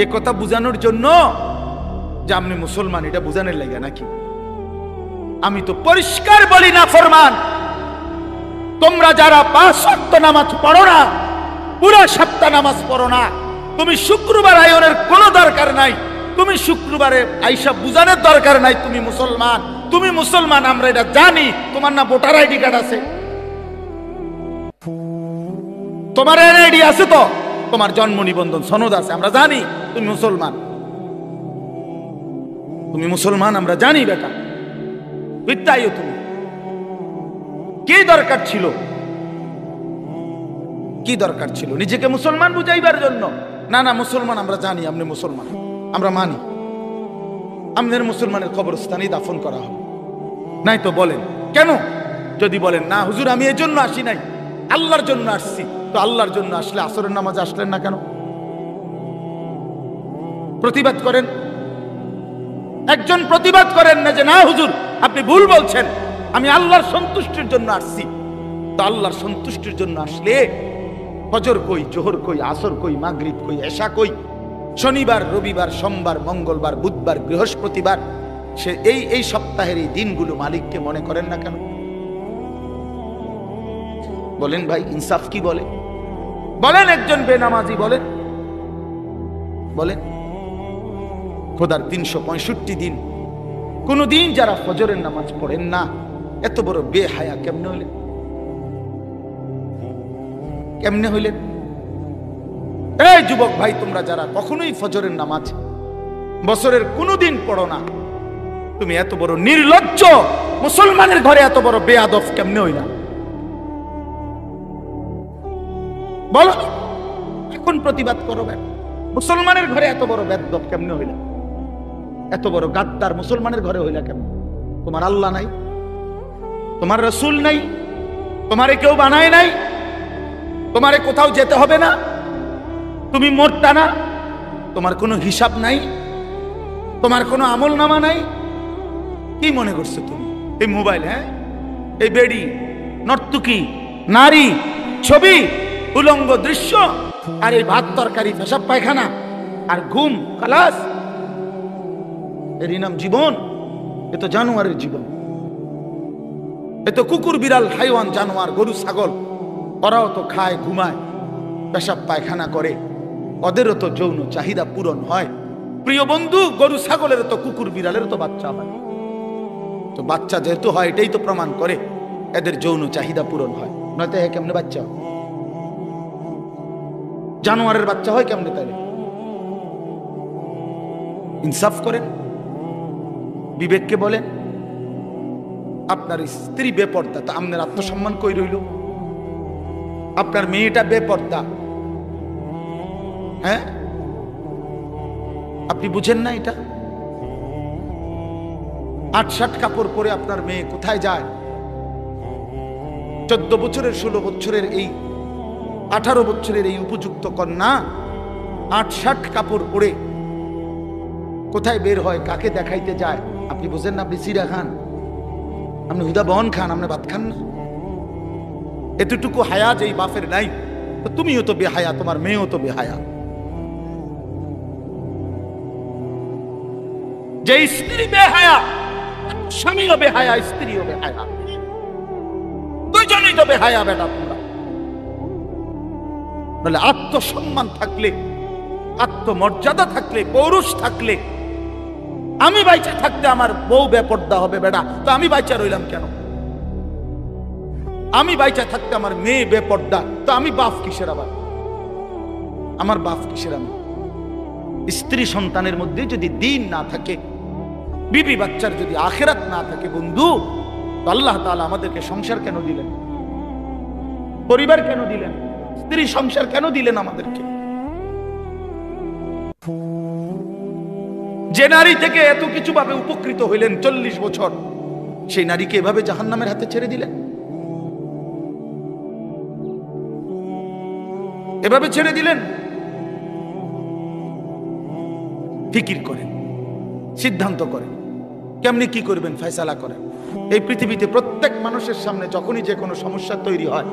এ কথা বুঝানোর জন্য যে আপনি মুসলমান, এটা বুঝানোর লাগে নাকি? আমি তো পরিষ্কার বলি না ফরমান, তোমরা যারা 5 ওয়াক্ত নামাজ পড়ো না, পুরো সপ্তাহ নামাজ পড়ো না, তুমি শুক্রবার আয়োনের কোনো দরকার নাই, তুমি শুক্রবারে আইসা বুঝানোর দরকার নাই তুমি মুসলমান। তুমি মুসলমান, আমরা এটা জানি। তোমার না ভোটার আইডি কার্ড আছে? তোমার এনআইডি আছে তো? তোমার জন্ম নিবন্ধন সনদ আছে? আমরা জানি তুমি মুসলমান। তুমি মুসলমান আমরা জানি বেটা। বিদ্যায়ও তুমি কি দরকার ছিল? কি দরকার ছিল নিজেকে মুসলমান বুঝাইবার জন্য? না না, মুসলমান আমরা জানি, আপনি মুসলমান, আমরা মানি। আমাদের মুসলমানের কবরস্থানে দাফন করা হবে নাই তো বলেন কেন? যদি বলেন না হুজুর আমি এই জন্য আসি নাই, আল্লাহর জন্য আসছি, তো আল্লাহর জন্য আসলে আসরের নামাজে আসলেন না কেন? প্রতিবাদ করেন। একজন প্রতিবাদ করেন না যে না হুজুর আপনি ভুল বলছেন, আমি আল্লাহর সন্তুষ্টির জন্য আসছি। তো আল্লাহর সন্তুষ্টির জন্য আসলে ফজর কই, জোহর কই, আসর কই, মাগরিব কই, এশা কই, শনিবার, রবিবার, সোমবার, মঙ্গলবার, বুধবার, বৃহস্পতিবার, সে এই সপ্তাহের এই দিনগুলো মালিককে মনে করেন না কেন? বলেন ভাই, ইনসাফ কি বলে? বলেন একজন বেনামাজি বলেন, বলেন খোদার 365 দিন কোন দিন যারা ফজরের নামাজ পড়েন না, এত বড় বেহায়া কেমনে হইলেন? কেমনে হইলেন? এই যুবক ভাই, তোমরা যারা কখনোই ফজরের নামাজ বছরের কোনদিন পড়ো না, তুমি এত বড় নির্লজ্জ, মুসলমানের ঘরে এত বড় বেয়াদব কেমনে হইলা? বলো, এখন প্রতিবাদ করবেন। মুসলমানের ঘরে এত বড় বেয়াদব কেমনে হইলা? এত বড় গাদ্দার মুসলমানের ঘরে হইলা কেমন? তোমার আল্লাহ নাই, তোমার রাসূল নাই, তোমারে কেউ বানায় নাই, তোমারে কোথাও যেতে হবে না, তুমি মরতা না, তোমার কোনো হিসাব নাই, তোমার কোনো আমল নামা নাই। কি মনে করছো তুমি? এই মোবাইল, হ্যাঁ, এই বেডি, নর্তকী, নারী, ছবি, উলঙ্গ দৃশ্য, আর এই ভাত তরকারি, পেশাব পায়খানা আর ঘুম, খালাস। এরই নাম জীবন? এ তো জানোয়ারের জীবন। এ তো কুকুর, বিড়াল, হাইওয়ান, জানোয়ার, গরু, ছাগল, ওরাও তো খায়, ঘুমায়, পেশাব পায়খানা করে, ওদেরও তো যৌন চাহিদা পূরণ হয়। প্রিয় বন্ধু, গরু ছাগলের তো, কুকুর বিড়ালের তো বাচ্চা হয়। তো বাচ্চা যেহেতু হয়, এটাই তো প্রমাণ করে এদের যৌন চাহিদা পূরণ হয়। নয়তো হ্যাঁ কেমনে বাচ্চা হয়? জানোয়ারের বাচ্চা হয় কেমনে? তাহলে ইনসাফ করেন, বিবেককে বলেন। আপনার স্ত্রী বেপর্দা, তা আপনার আত্মসম্মান কই রইল? আপনার মেয়েটা বেপর্দা, হ্যাঁ? আপনি বুঝেন না এটা? ৮-৭ কাপড় পরে আপনার মেয়ে কোথায় যায়? 14 বছরের, 16 বছরের, এই 18 বছরের এই উপযুক্ত কন্যা ৮-৭ কাপড় পরে কোথায় বের হয়, কাকে দেখাইতে যায়? আপনি বুঝেন না? আপনি সিরা খান, আপনি হুদা বহন খান, আপনি ভাত খান না? এতটুকু হায়া যেই বাপের নাই, তো তুমিও তো বেহায়া, তোমার মেয়েও তো বেহায়া। যে স্ত্রী বেহায়া, স্বামীও বেহায়া, স্ত্রীও বেহায়া, দুইজনেই তো বেহায়া বেটা তোমরা। বলে আত্মসম্মান থাকলে, আত্মমর্যাদা থাকলে, পৌরুষ থাকলে, আমি বাইচে থাকতে আমার বউ বেপর্দা হবে বেটা, তো আমি বাইচা রইলাম কেন? আমি বাইচা থাকতে আমার মেয়ে বেপর্দা, তো আমি বাপ কিসের? আবার আমার বাপ কিসের? আমি স্ত্রী সন্তানের মধ্যে যদি দ্বীন না থাকে, বিবি বাচ্চার যদি আখিরাত না থাকে, বন্ধু, আল্লাহ তাআলা আমাদেরকে সংসার কেন দিলেন? পরিবার কেন দিলেন? স্ত্রী সংসার কেন দিলেন আমাদেরকে? যে নারী থেকে এত কিছু ভাবে উপকৃত হইলেন 40 বছর, সেই নারীকে এভাবে জাহান্নামের হাতে ছেড়ে দিলেন? এভাবে ছেড়ে দিলেন? ফিকির করেন, সিদ্ধান্ত করেন, কেমনি কি করবেন, ফয়সালা করেন। এই পৃথিবীতে প্রত্যেক মানুষের সামনে যখনই যে কোনো সমস্যা তৈরি হয়,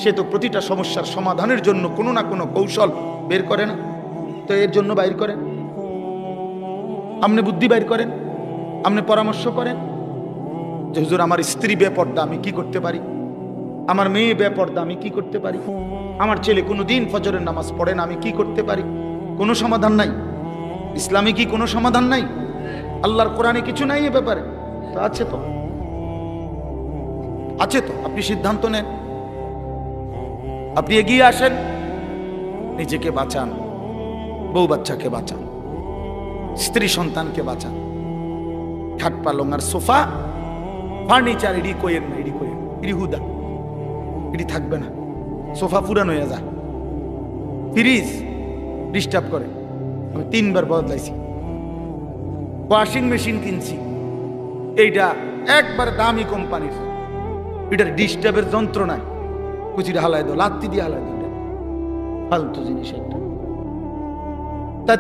সে তো প্রতিটা সমস্যার সমাধানের জন্য কোনো না কোনো কৌশল বের করে না? তো এর জন্য বাইর করেন, আপনি বুদ্ধি বাইর করেন, আপনি পরামর্শ করেন যে হুজুর আমার স্ত্রী বেপর্দা, আমি কি করতে পারি? আমার মেয়ে বেপর্দা, আমি কি করতে পারি? আমার ছেলে কোনোদিন ফজরের নামাজ পড়ে না, আমি কি করতে পারি? কোনো সমাধান নাই? ইসলামে কি কোনো সমাধান নাই? আল্লাহর কোরআনে কিছু নাই এ ব্যাপারে? তো আছে তো, আছে তো। আপনি সিদ্ধান্ত নেন, আপনি এগিয়ে আসেন, নিজেকে বাঁচান, বউ বাচ্চাকে বাঁচান, স্ত্রী সন্তানকে বাঁচান। খাট পালং আর সোফা, ফার্নিচার এডি কইেন না, এডি কইেন, এডি হুদা, এডি থাকবে না। সোফা পুরানো হয়ে যায়, ফ্রিজ ডিস্টার্ব করে, আমি 3 বার বদলাইছি। ওয়াশিং মেশিন কিনছি, এইটা একবার দামি কোম্পানির, এটার ডিস্টার্বের যন্ত্রণায় কুচিটা হালাই দাও, লাত্তি দিয়ে হালাই দাও, ফালতু জিনিস একটা।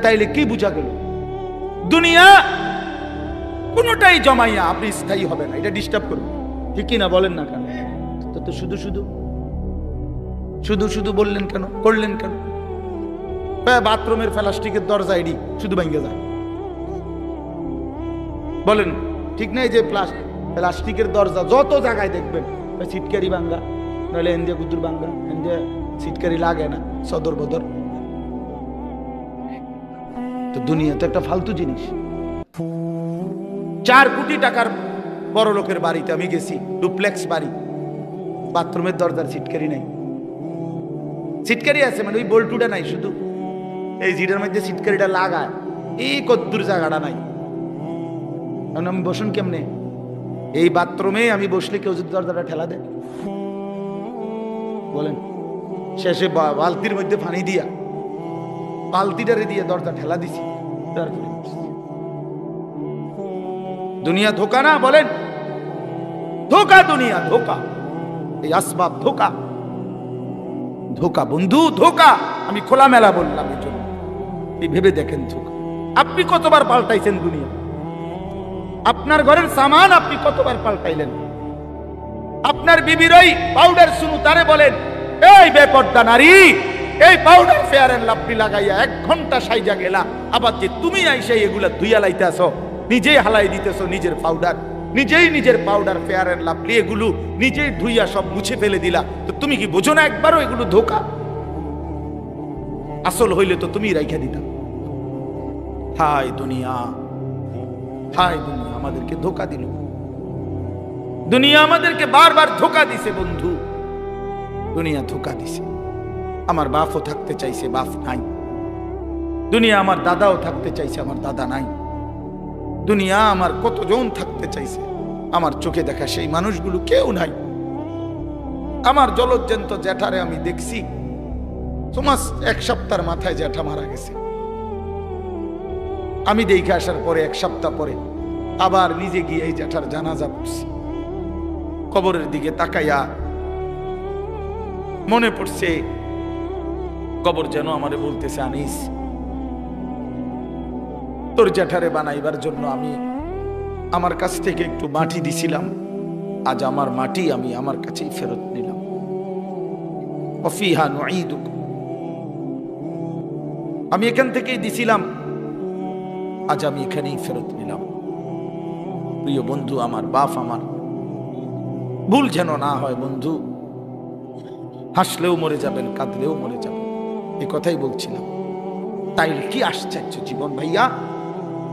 তাইলে কি বুঝা গেল? দুনিয়া কোনটাই জমাইয়া আপনি স্থায়ী হবে না, এটা ডিস্টার্ব করবে, ঠিক কিনা বলেন না? কেন তো শুধু শুধু শুধু শুধু বললেন কেন, করলেন কেন? বাথরুমের প্লাস্টিকের দরজা এডি শুধু ভেঙে যায়, বলেন ঠিক নাই? যে প্লাস্টিকের দরজা যত জায়গায় দেখবেন, সিটকারি ভাঙ্গা, নইলে এন্দিয়া গুদুর ভাঙ্গা, এন্দিয়া সিটকারি লাগে না, সদর বদর। তো দুনিয়া তো একটা ফালতু জিনিস। 4 কোটি টাকার বড় লোকের বাড়িতে আমি গেছি, ডুপ্লেক্স বাড়ি, বাথরুমের দরজার সিটকারি নাই। সিটকারি আছে মানে ওই বল্টুটা নাই, শুধু এই জিটার মধ্যে সিটকারিটা লাগায়, এই কদ্দুর জায়গাটা নাই। আমি বসুন কেমনে? এই বাথরুমে আমি বসলে কেউ যদি দরজাটা ঠেলা দেয়, বলেন? শেষে বালতির মধ্যে পানি দিয়া, বালতিটারে দিয়ে দরজা ঠেলা দিছি। দুনিয়া ধোকা না? বলেন ধোকা, দুনিয়া ধোকা, এই আসবাব ধোকা, ধোকা বন্ধু, ধোকা। আমি খোলামেলা বললাম এই জন্য, এই ভেবে দেখেন ধোকা। আপনি কতবার পাল্টাইছেন দুনিয়া? আপনার ঘরের সামান আপনি কতবার পাল্টাইলেন? আপনার বিবির ওই পাউডার শুনু তারে বলেন, এই বেপর্দা নারী, এই পাউডার ফেয়ার এন্ড লাভলি লাগাইয়া 1 ঘন্টা সাইজা গেলা, আবার যে তুমি আইসা এগুলা ধুইয়া লাইতেছ, নিজেই হালাই দিতেছ নিজের পাউডার, নিজের পাউডার ফেয়ার এন্ড লাভলি এগুলো নিজেই ধুইয়া সব মুছে ফেলে দিলা, তো তুমি কি বোঝো না একবারও এগুলো ধোকা? আসল হইলে তো তুমি রাইখা দিতা। হায় দুনিয়া, হায় দুনিয়া আমাদেরকে ধোকা দিল। দুনিয়া আমাদেরকে বারবার ধোকা দিছে বন্ধু, দুনিয়া ধোকা দিছে। আমার বাপও থাকতে চাইছে, বাপ নাই। দুনিয়া আমার দাদাও থাকতে চাইছে, আমার দাদা নাই। দুনিয়া আমার কতজন থাকতে চাইছে, আমার চোখে দেখা সেই মানুষগুলো কেউ নাই। আমার জলজ্জান্ত জ্যাঠারে আমি দেখছি, তোমার 1 সপ্তাহের মাথায় জ্যাঠা মারা গেছে। আমি দেখে আসার পরে 1 সপ্তাহ পরে আবার নিজে গিয়ে এই জ্যাঠার জানাজা পড়ছি। কবরের দিকে তাকাইয়া মনে পড়ছে, কবর যেন আমারে বলতেছে, আনিস তোর জ্যাঠারে বানাইবার জন্য আমি আমার কাছ থেকে একটু মাটি দিছিলাম, আজ আমার মাটি আমি আমার কাছেই ফেরত নিলাম। ওয়াফিহা নুঈদুকুম, আমি এখান থেকেই দিছিলাম, আজ আমি এখানেই ফেরত নিলাম। প্রিয় বন্ধু, আমার বাপ আমার ভুল যেন না হয় বন্ধু। হাসলেও মরে যাবেন, কাঁদলেও মরে যাবেন, এই কথাই বলছিলাম। তাইলে কি আশ্চর্য জীবন ভাইয়া,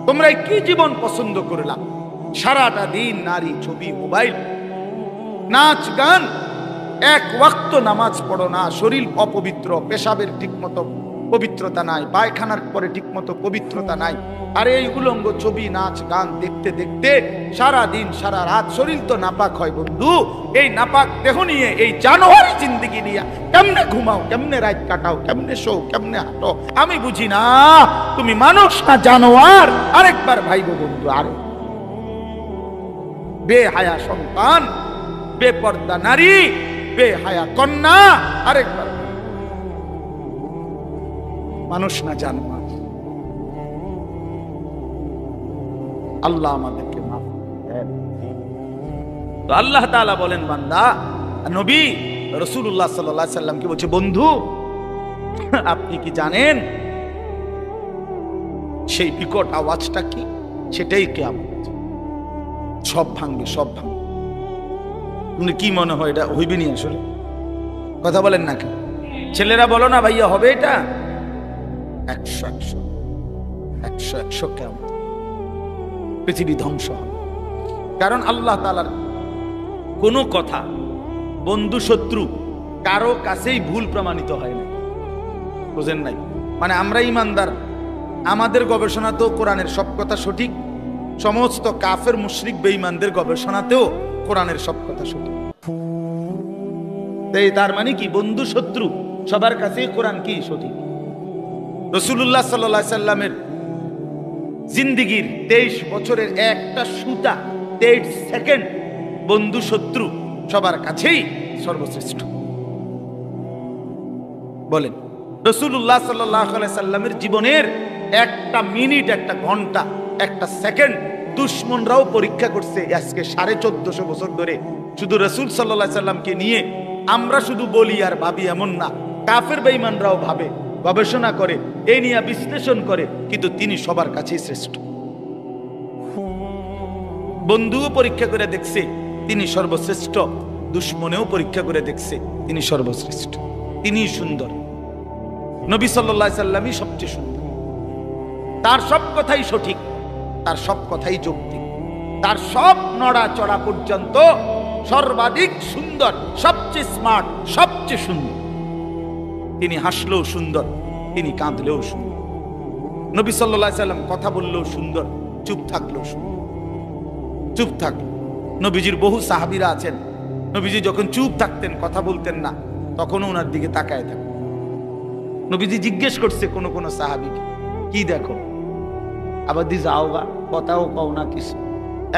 তোমরা কি জীবন পছন্দ করলাম? সারাটা দিন নারী, ছবি, মোবাইল, নাচ গান, 1 ওয়াক্ত নামাজ পড়ো না, শরীর অপবিত্র, পেশাবের ঠিক মতো পবিত্রতা নাই, পায়খানার পরে ঠিক মতো পবিত্রতা নাই। আর এই উলঙ্গ ছবি, নাচ গান দেখতে দেখতে সারা দিন সারা রাত শরীর তো নাপাক হয় বন্ধু। এই নাপাক দেহ নিয়ে, এই জানোয়ারি জিন্দেগি নিয়ে কেমনে ঘুমাও, কেমনে রাত কাটাও, কেমনে শো, কেমনে হাঁটো, আমি বুঝি না। তুমি মানুষ না জানোয়ার? আরেকবার ভাইবো বন্ধু, আরে বেহায়া সন্তান, বেপর্দা নারী, বেহায়া কন্যা, আরেকবার মানুষ না জানোয়ার। আল্লাহ আমাদেরকে মাফ করেন। তো আল্লাহ তাআলা বলেন, বান্দা নবী রাসূলুল্লাহ সাল্লাল্লাহু আলাইহি সাল্লামকে বলছে, বন্ধু আপনি কি জানেন সেই বিকট আওয়াজটা কি? সেটাই কিয়ামত। সব ভাঙবে, সব ভাঙবে। তুমি কি মনে হয় এটা হইবে নি? আসলে কথা বলেন না কেন? ছেলেরা বলো না ভাইয়া, হবে এটা? 100 কিয়ামত, পৃথিবী ধ্বংস হবে। কারণ আল্লাহ তাআলার কোনো কথা বন্ধু শত্রু কারো কাছেই ভুল প্রমাণিত হয় না, বুঝেন নাই? মানে আমরা ইমানদার, আমাদের গবেষণা তো কোরআনের সব কথা সঠিক, সমস্ত কাফের মুশরিক বেঈমানদের গবেষণাতেও কোরআনের সব কথা সঠিক। তার মানে কি, বন্ধু শত্রু সবার কাছেই কোরআন কি সঠিক। রাসূলুল্লাহ সাল্লাল্লাহু আলাইহি সাল্লামের জিন্দেগীর 23 বছরের একটা সুতা, 23 সেকেন্ড বন্ধু শত্রু সবার কাছেই সর্বশ্রেষ্ঠ। বলেন, রাসূলুল্লাহ সাল্লাল্লাহু আলাইহি সাল্লামের জীবনের একটা মিনিট, একটা ঘন্টা, একটা সেকেন্ড দুশমনরাও পরীক্ষা করছে। আজকে 1450 বছর ধরে শুধু রাসূল সাল্লাল্লাহু আলাইহি সাল্লামকে নিয়ে আমরা শুধু বলি আর ভাবি এমন না, কাফের বেঈমানরাও ভাবে, গবেষণা করে, এই নিয়ে বিশ্লেষণ করে, কিন্তু তিনি সবার কাছেই শ্রেষ্ঠ। বন্ধুও পরীক্ষা করে দেখছে তিনি সর্বশ্রেষ্ঠ, দুশমনেও পরীক্ষা করে দেখছে তিনি সর্বশ্রেষ্ঠ, তিনি সুন্দর। নবী সাল্লাল্লাহু আলাইহি সাল্লামই সবচেয়ে সুন্দর। তার সব কথাই সঠিক, তার সব কথাই যৌক্তিক, তার সব নড়াচড়া পর্যন্ত সর্বাধিক সুন্দর, সবচেয়ে স্মার্ট, সবচেয়ে সুন্দর। তিনি হাসলেও সুন্দর, তিনি কাঁদলেও সুন্দর। নবী সাল্লাল্লাহু আলাইহি সাল্লাম কথা বললেও সুন্দর, চুপ থাকলেও সুন্দর। চুপ থাকলো, নবীজির বহু সাহাবীরা আছেন, নবীজি যখন চুপ থাকতেন, কথা বলতেন না, তখনও ওনার দিকে তাকায় থাকতেন। নবীজি জিজ্ঞেস করছে কোন কোন সাহাবীকে, কি দেখো? আবার দি যাওগা, কথাও কও না কিছু।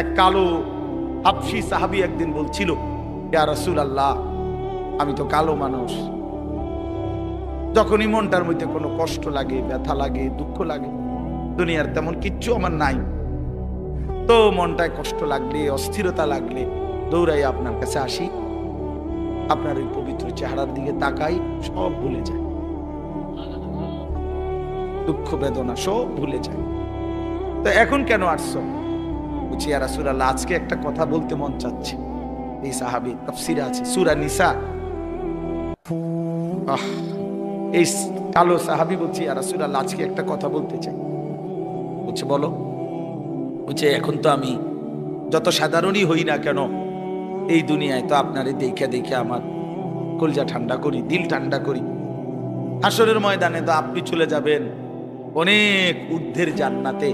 এক কালো হাবশী সাহাবী একদিন বলছিল, ইয়া রাসূলুল্লাহ, আমি তো কালো মানুষ, যখনই মনটার মধ্যে কোনো কষ্ট লাগে, ব্যথা লাগে, দুঃখ লাগে, দুনিয়ার তেমন কিচ্ছু আমার নাই, তো মনটায় কষ্ট লাগলে, অস্থিরতা লাগলে দৌড়াই আপনার কাছে আসি, আপনার ওই পবিত্র চেহারার দিকে তাকাই, সব ভুলে যায়, দুঃখ বেদনা সব ভুলে যায়। তো এখন কেন আসছো? বলছি ইয়া রাসূলুল্লাহ, আজকে একটা কথা বলতে মন চাচ্ছে। এই সাহাবী, তাফসীরে আছে সূরা নিসা, এই কালো সাহাবী বলছি ইয়া রাসূলুল্লাহ, আজকে একটা কথা বলতে চাই। বলছে বলো। বলছে এখন তো আমি যত সাধারণই হই না কেন, এই দুনিয়ায় তো আপনারে দেখে দেখে আমার কলজা ঠান্ডা করি, দিল ঠান্ডা করি। হাসরের ময়দানে তো আপনি চলে যাবেন অনেক ঊর্ধ্বের জান্নাতে,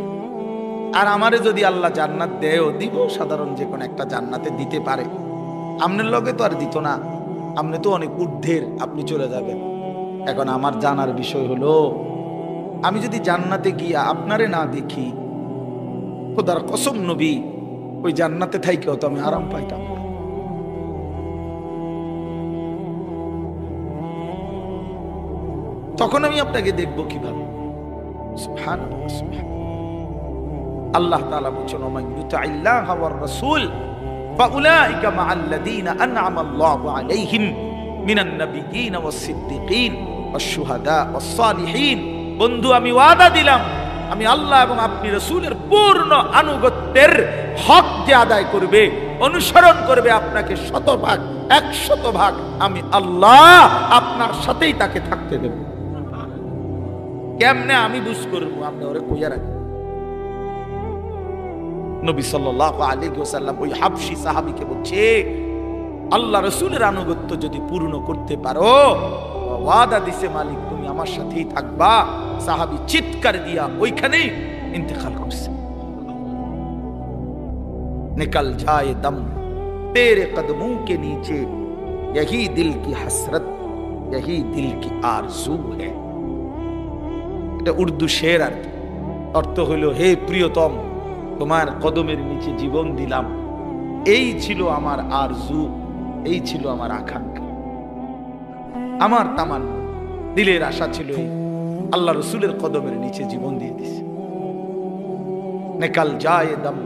আর আমারে যদি আল্লাহ জান্নাত দেয়ও, দিব সাধারণ যে কোনো একটা জান্নাতে দিতে পারে, আপনার লগে তো আর দিত না, আপনি তো অনেক ঊর্ধ্বের, আপনি চলে যাবেন। এখন আমার জানার বিষয় হলো, আমি যদি জান্নাতে গিয়া আপনারে না দেখি, খোদার কসম নবী, ওই জান্নাতে থাইকেও তো আমি আরাম পাইতাম। তখন আমি আপনাকে দেখবো কিভাবে? সুবহানাল্লাহ, সুবহানাল্লাহ। আল্লাহ তাআলা বলেছেন, ওমান ইউতি'আল্লাহ ওয়ার রাসূল ফাউলাইকা মা'আল্লাযীনা আন'আমা আল্লাহু আলাইহিম মিনান নাবিয়্যিন ওয়াস সিদ্দীকিন ওয়াশ শুহাদা ওয়াস সালিহিন। বন্ধু, আমি ওয়াদা দিলাম, আমি আল্লাহ এবং আপনি রাসূলের পূর্ণ আনুগত্যের হক যে আদায় করবে, অনুসরণ করবে আপনাকে 100%, 100%, আমি আল্লাহ আপনার সাথেই তাকে থাকতে দেব। কেমনে আমি বুঝ করবো? আপনি ওরে কইয়া রাখেন। নবী সাল্লাল্লাহু আলাইহি ওয়াসাল্লাম ওই হাবশী সাহাবীকে বলছে, আল্লাহ রাসূলের আনুগত্য যদি পূর্ণ করতে পারো, ওয়াদা দিছে মালিক তুমি আমার সাথেই থাকবা। সাহাবী চিৎকার দিয়া ওইখানেই ইন্তেকাল করছে। निकल जाए दम तेरे कदमों के नीचे, यही दिल की हसरत, यही दिल की आरज़ू है। এটা উর্দু শের, অর্থ হলো, হে প্রিয়তম, তোমার কদমের নিচে জীবন দিলাম, এই ছিল আমার আরজু, এই ছিল আমার আকাঙ্ক্ষা, আমার তামান্না, দিলের আশা ছিল এই, আল্লাহ রসুলের কদমের নিচে জীবন দিয়ে দিছে। নিকল যায় দম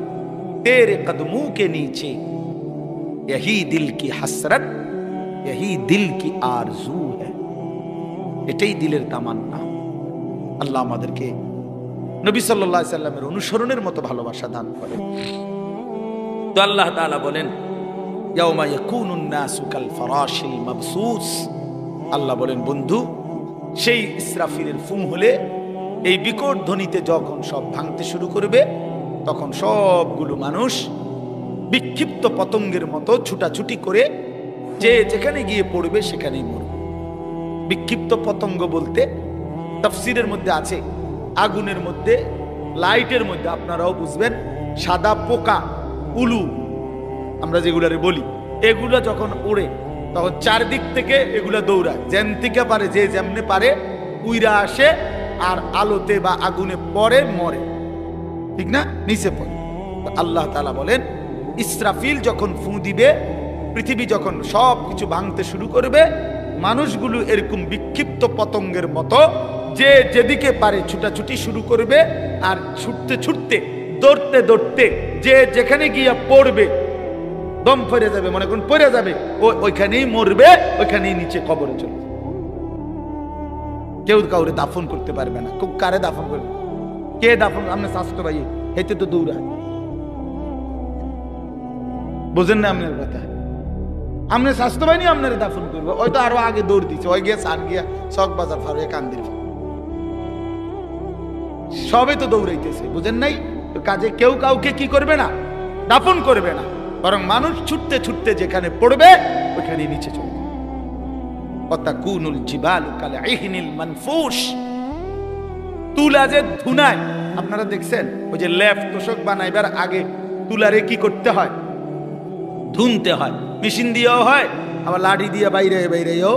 तेरे कदमों के नीचे, यही दिल की हसरत, यही दिल की आरजू है। এটাই দিলের তামান্না। আল্লাহ আমাদেরকে নবী সাল্লাল্লাহু আলাইহি সাল্লামের অনুসরণের মতো ভালোবাসা দান করেন। তো আল্লাহ তাআলা বলেন, ইয়াউমা ইয়াকুনুন নাসু কাল ফারাশিল মাবসুস। আল্লাহ বলেন, বন্ধু, সেই ইসরাফিলের ফুম হলে, এই বিকট ধ্বনিতে যখন সব ভাঙতে শুরু করবে, তখন সবগুলো মানুষ বিক্ষিপ্ত পতঙ্গের মতো ছুটাছুটি করে যে যেখানে গিয়ে পড়বে সেখানেই মরবে। বিক্ষিপ্ত পতঙ্গ বলতে তাফসীরের মধ্যে আছে, আগুনের মধ্যে, লাইটের মধ্যে, আপনারাও বুঝবেন, সাদা পোকা, উলু আমরা যেগুলারে বলি, এগুলো যখন ওড়ে তখন চারদিক থেকে এগুলা দৌড়ায়, যেন থেকে পারে, যে যেমনে পারে উইরা আসে, আর আলোতে বা আগুনে পড়ে, মরে, ঠিক না, নিচে পড়ে। আল্লাহ তাআলা বলেন, ইসরাফিল যখন ফু দিবে, পৃথিবী যখন সব কিছু ভাঙতে শুরু করবে, মানুষগুলো এরকম বিক্ষিপ্ত পতঙ্গের মতো যে যেদিকে পারে ছুটাছুটি শুরু করবে, আর ছুটতে ছুটতে, দৌড়তে দৌড়তে যে যেখানে গিয়া পড়বে, দম ফেরে যাবে, মনে করুন পড়ে যাবে, ওইখানেই মরবে, ওইখানেই নিচে কবরে চলে যাবে। কেউ কাউরে দাফন করতে পারবে না। কারে দাফন করবে? কে দাফন? আপনার স্বাস্থ্য ভাই হেঁটে তো দৌড়ায়, বুঝেন না আপনার কথা? আপনার স্বাস্থ্য বাহিনী আপনার দাফন করবে, ওই তো আরো আগে দৌড় দিচ্ছে, ওই গিয়া সার গিয়া চক বাজার ফারুয়ে কান্দির সবে তো দৌড়াইতেছে, বুঝেন নাই? তো কাজে কেউ কাউকে কি করবে না, দাফন করবে না, বরং মানুষ ছুটতে ছুটতে যেখানে পড়বে ওইখানে নিচে চলবে। ওয়াতাকুনুল জিবালু কালইহনিল মানফুশ। তুলা যে ধুনায়, আপনারা দেখছেন, ওই যে লেফ তোষক বানাইবার আগে তুলারে কি করতে হয়? ধুনতে হয়। মেশিন দিয়েও হয়, আবার লাঠি দিয়ে বাইরে বাইরেও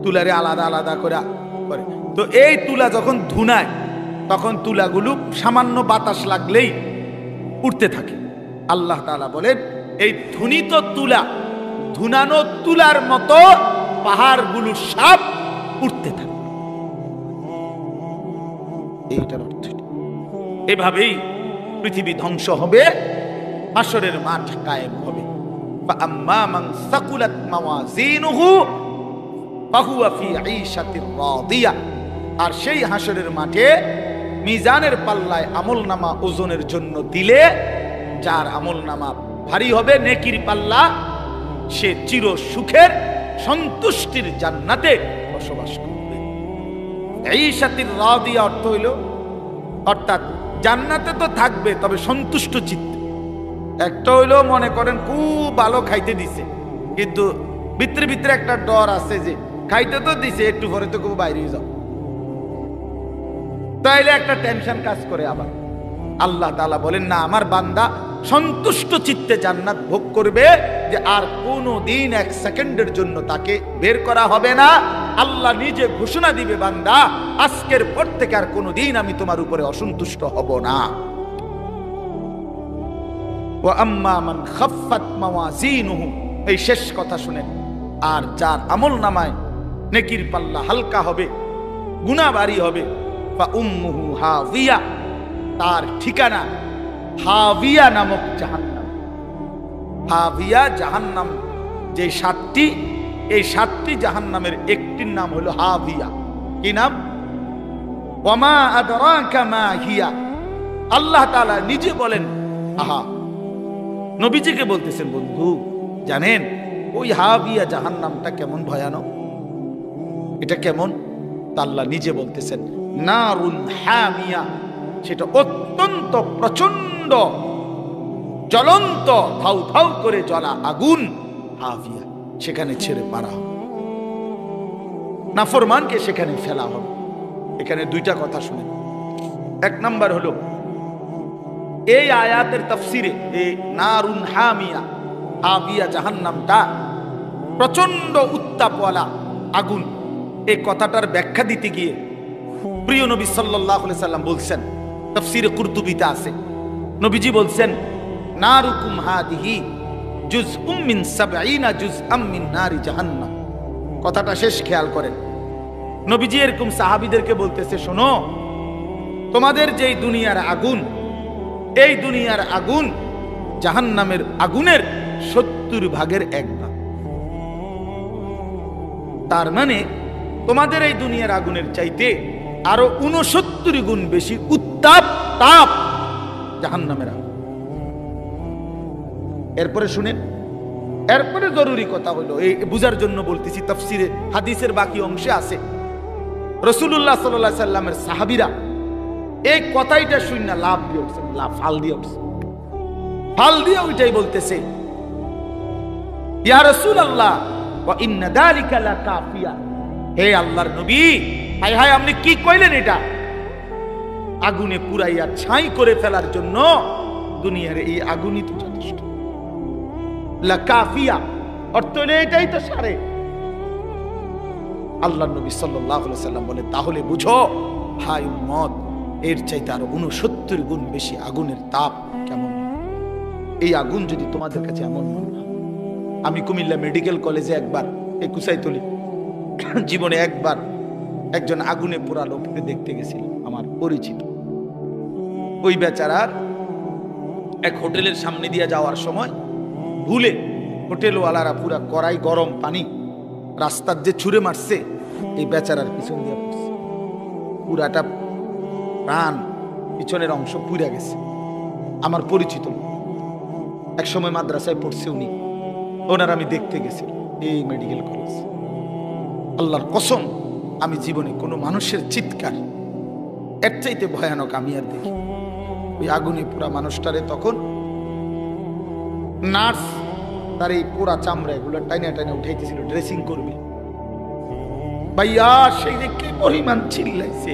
তুলারে আলাদা আলাদা করে। তো এই তুলা যখন ধুনায়, তখন তুলাগুলো সামান্য বাতাস লাগলেই উঠতে থাকে। আল্লাহ তাআলা বলেন, এই ধুনিত তুলা, ধুনানো তুলার মতো পাহাড়গুলো সব উঠতে থাকে। এইটার অর্থ এভাবেই পৃথিবী ধ্বংস হবে, হাসরের মাঠ কায়েম হবে। ফাআম্মা মান সাকুলাত মাওয়াজিনুহু ফাহুয়া ফি ঈশাতির রাদিয়া। আর সেই হাসরের মাঠে মিজানের পাল্লায় আমলনামা ওজনের জন্য দিলে যার আমলনামা ভারী হবে, নেকির পাল্লা, সে চির সুখের সন্তুষ্টির জান্নাতে বসবাস করবে। ঈশাতির রাদিয়া অর্থ হইল, অর্থাৎ জান্নাতে তো থাকবে তবে সন্তুষ্ট চিত্তে। একটা হইলো মনে করেন খুব ভালো খাইতে দিছে, কিন্তু ভিতরে ভিতরে একটা ডর আছে যে খাইতে তো দিছে, একটু পরে তো খুব বাইরে যাও, তাইলে একটা টেনশন কাজ করে। আবার আল্লাহ তাআলা বলেন না, আমার বান্দা সন্তুষ্ট চিত্তে জান্নাত ভোগ করবে, যে আর কোনো দিন এক সেকেন্ডের জন্য তাকে বের করা হবে না। আল্লাহ নিজে ঘোষণা দিবে, বান্দা আজকের পর থেকে আর কোনো দিন আমি তোমার উপরে অসন্তুষ্ট হব না। ওয়া আম্মা মান খাফফাত মাওয়াজিনুহু, এই শেষ কথা শুনেন, আর যার আমল নামায় নেকির পাল্লা হালকা হবে, গুনাহ ভারী হবে, ফা উম্মুহু হাবিয়া, তার ঠিকানা হাবিয়া নামক জাহান্নাম। হাবিয়া জাহান্নাম যে সাতটি, এই সাতটি জাহান্নামের একটির নাম হলো হাবিয়া। কি নাম? ওয়ামা আদরাকা মা হিয়া। আল্লাহ তাআলা নিজে বলেন, আহা, নবীজিকে বলতেছেন, বন্ধু জানেন ওই হাবিয়া জাহান্নামটা কেমন ভয়ানক, এটা কেমন? তা আল্লাহ নিজে বলতেছেন, নারুন হামিয়া, সেটা অত্যন্ত প্রচন্ড জ্বলন্ত ধাউ ধাউ করে জ্বলা আগুন হাবিয়া, সেখানে ছেড়ে মারা হবে, নাফরমানকে সেখানে ফেলা হবে। এখানে দুইটা কথা শুনেন। এক নাম্বার হলো এই আয়াতের তাফসিরে এই নারুন হামিয়া, হাবিয়া জাহান্নামটা প্রচন্ড উত্তাপওয়ালা আগুন, এই কথাটার ব্যাখ্যা দিতে গিয়ে প্রিয় নবী সাল্লাল্লাহু আলাইহি সাল্লাম বলছেন, তাফসিরে কুরতুবিতে আছে, নবীজি বলছেন, নারুকুম হাদিহি জুজউম মিন 70 জুজআম মিন নারি জাহান্নাম। কথাটা শেষ খেয়াল করেন। নবীজি এরকম সাহাবীদেরকে বলতেছে, শোনো, তোমাদের যেই দুনিয়ার আগুন, এই দুনিয়ার আগুন জাহান্নামের আগুনের 70 ভাগের 1 ভাগ। তার মানে তোমাদের এই দুনিয়ার আগুনের চাইতে আরো 69 গুণ বেশি উত্তাপ তাপ জাহান্নামের আগুন। এরপরে শুনেন, এরপরে জরুরি কথা হলো, এই বুঝার জন্য বলতেছি, তাফসিরে হাদিসের বাকি অংশে আছে, রাসূলুল্লাহ সাল্লাল্লাহু আলাইহি সাল্লামের সাহাবীরা এই কথাইটা শুনে লাভ দিয়ে উঠছে, ফাল দিয়ে উঠছে, ফাল দিয়ে ওইটাই বলতেছে, ইয়া রাসূলুল্লাহ ওয়া ইন্না যালিকা লাকাফিয়া, হে আল্লাহর নবী, হায় হায় আপনি কি কইলেন? এটা আগুনে পুরাইয়া ছাই করে ফেলার জন্য দুনিয়ার এই আগুনই তো যথেষ্ট। লাকাফিয়া অর্থ হলো এটাই তো সারে। আল্লাহর নবী সাল্লাল্লাহু আলাইহি সাল্লাম বলে, তাহলে বুঝো হায় উম্মত, এর চাইতে আরো 69 গুণ বেশি আগুনের তাপ কেমন। এই আগুন যদি তোমাদের কাছে এমন মনে হয়, আমি কুমিল্লা মেডিকেল কলেজে একবার, এই কুসাইতলি জীবনে একবার একজন আগুনে পোড়া লোককে দেখতে গেছিলাম, আমার পরিচিত। ওই বেচারার এক হোটেলের সামনে দিয়ে যাওয়ার সময় ভুলে হোটেলওয়ালারা পুরা কড়াই গরম পানি রাস্তার যে ছুঁড়ে মারছে, এই বেচারার পিছন দিয়ে পড়ছে, পুরাটা প্রাণ পিছনের অংশ পুড়ে গেছে। আমার পরিচিত এক সময় মাদ্রাসায় পড়ছে উনি, ওনার আমি দেখতে গেছি এই মেডিকেল কলেজ। আল্লাহর কসম, আমি জীবনে কোনো মানুষের চিৎকার এর চাইতে ভয়ানক আমি আর দেখি। ওই আগুনে পুরা মানুষটারে তখন নার্স তার এই পুরা চামড়া এগুলো টাইনা টাইনা উঠাইতেছিল, ড্রেসিং করবে। ভাইয়া সেই যে কি পরিমাণ চিল্লাইছে,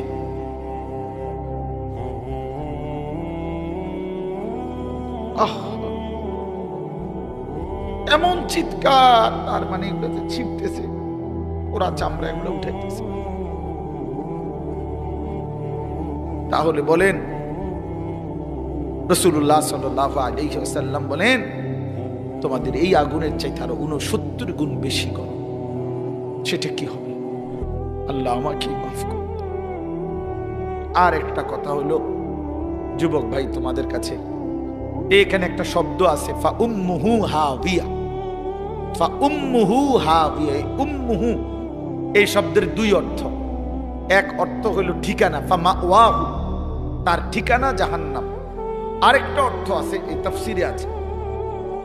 এমন চিৎকার, তার মানে ছিপতেছে, পুরা চামড়া এগুলো উঠাইতেছে। তাহলে বলেন, রাসূলুল্লাহ সাল্লাল্লাহু আলাইহি ওয়াসাল্লাম বলেন, তোমাদের এই আগুনের চাইতে আরো 69 গুণ বেশি গরম, সেটা কি হবে? আল্লাহ আমাকে মাফ করুন। আর একটা কথা হলো, যুবক ভাই, তোমাদের কাছে এখানে একটা শব্দ আছে, ফা উম্মুহু হাবিয়া, ফাউম্মুহু হাবিয়া। উম্মুহু এই শব্দের দুই অর্থ। এক অর্থ হলো ঠিকানা, ফামাওয়াহু তার ঠিকানা জাহান্নাম। আরেকটা অর্থ আছে, এই তাফসিরে আছে,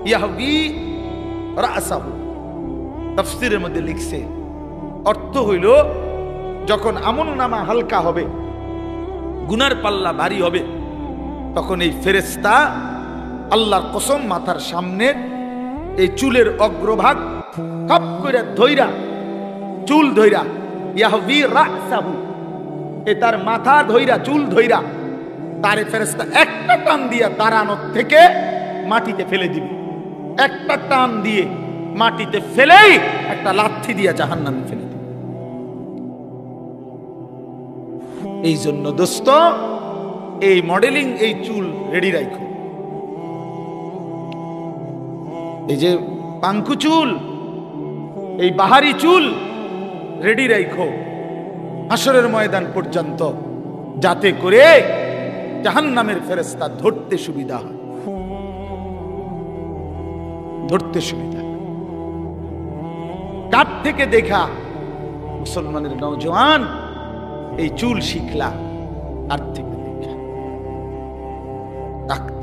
ইয়াহবি রাসাহু। তাফসিরের মধ্যে লিখছে অর্থ হইল যখন আমলনামা হালকা হবে, গুনার পাল্লা ভারী হবে, তখন এই ফেরেশতা আল্লাহর কসম মাথার সামনে এই চুলের অগ্রভাগ কাপ করে ধইরা, চুল ধইরা, ইয়াহবি রাসাহু এ তার মাথা ধইরা, চুল ধইরা তারে ফেরেশতা একটা টান দিয়া দাঁড়ানোর থেকে মাটিতে ফেলে দিবে। একটা টান দিয়ে মাটিতে ফেলেই একটা লাথি দিয়া জাহান্নামে ফেলে দিবে। এই জন্য দোস্ত, এই মডেলিং, এই চুল রেডি রাখো। এই যে পাঙ্কু চুল, এই বাহারি চুল রেডি রাখো হাসরের ময়দান পর্যন্ত, যাতে করে জাহান্নামের ফেরেশতা ধরতে সুবিধা হয়, ধরতে সুবিধা। কার থেকে দেখা মুসলমানের নওজওয়ান এই চুল শিখলা? কার থেকে দেখা?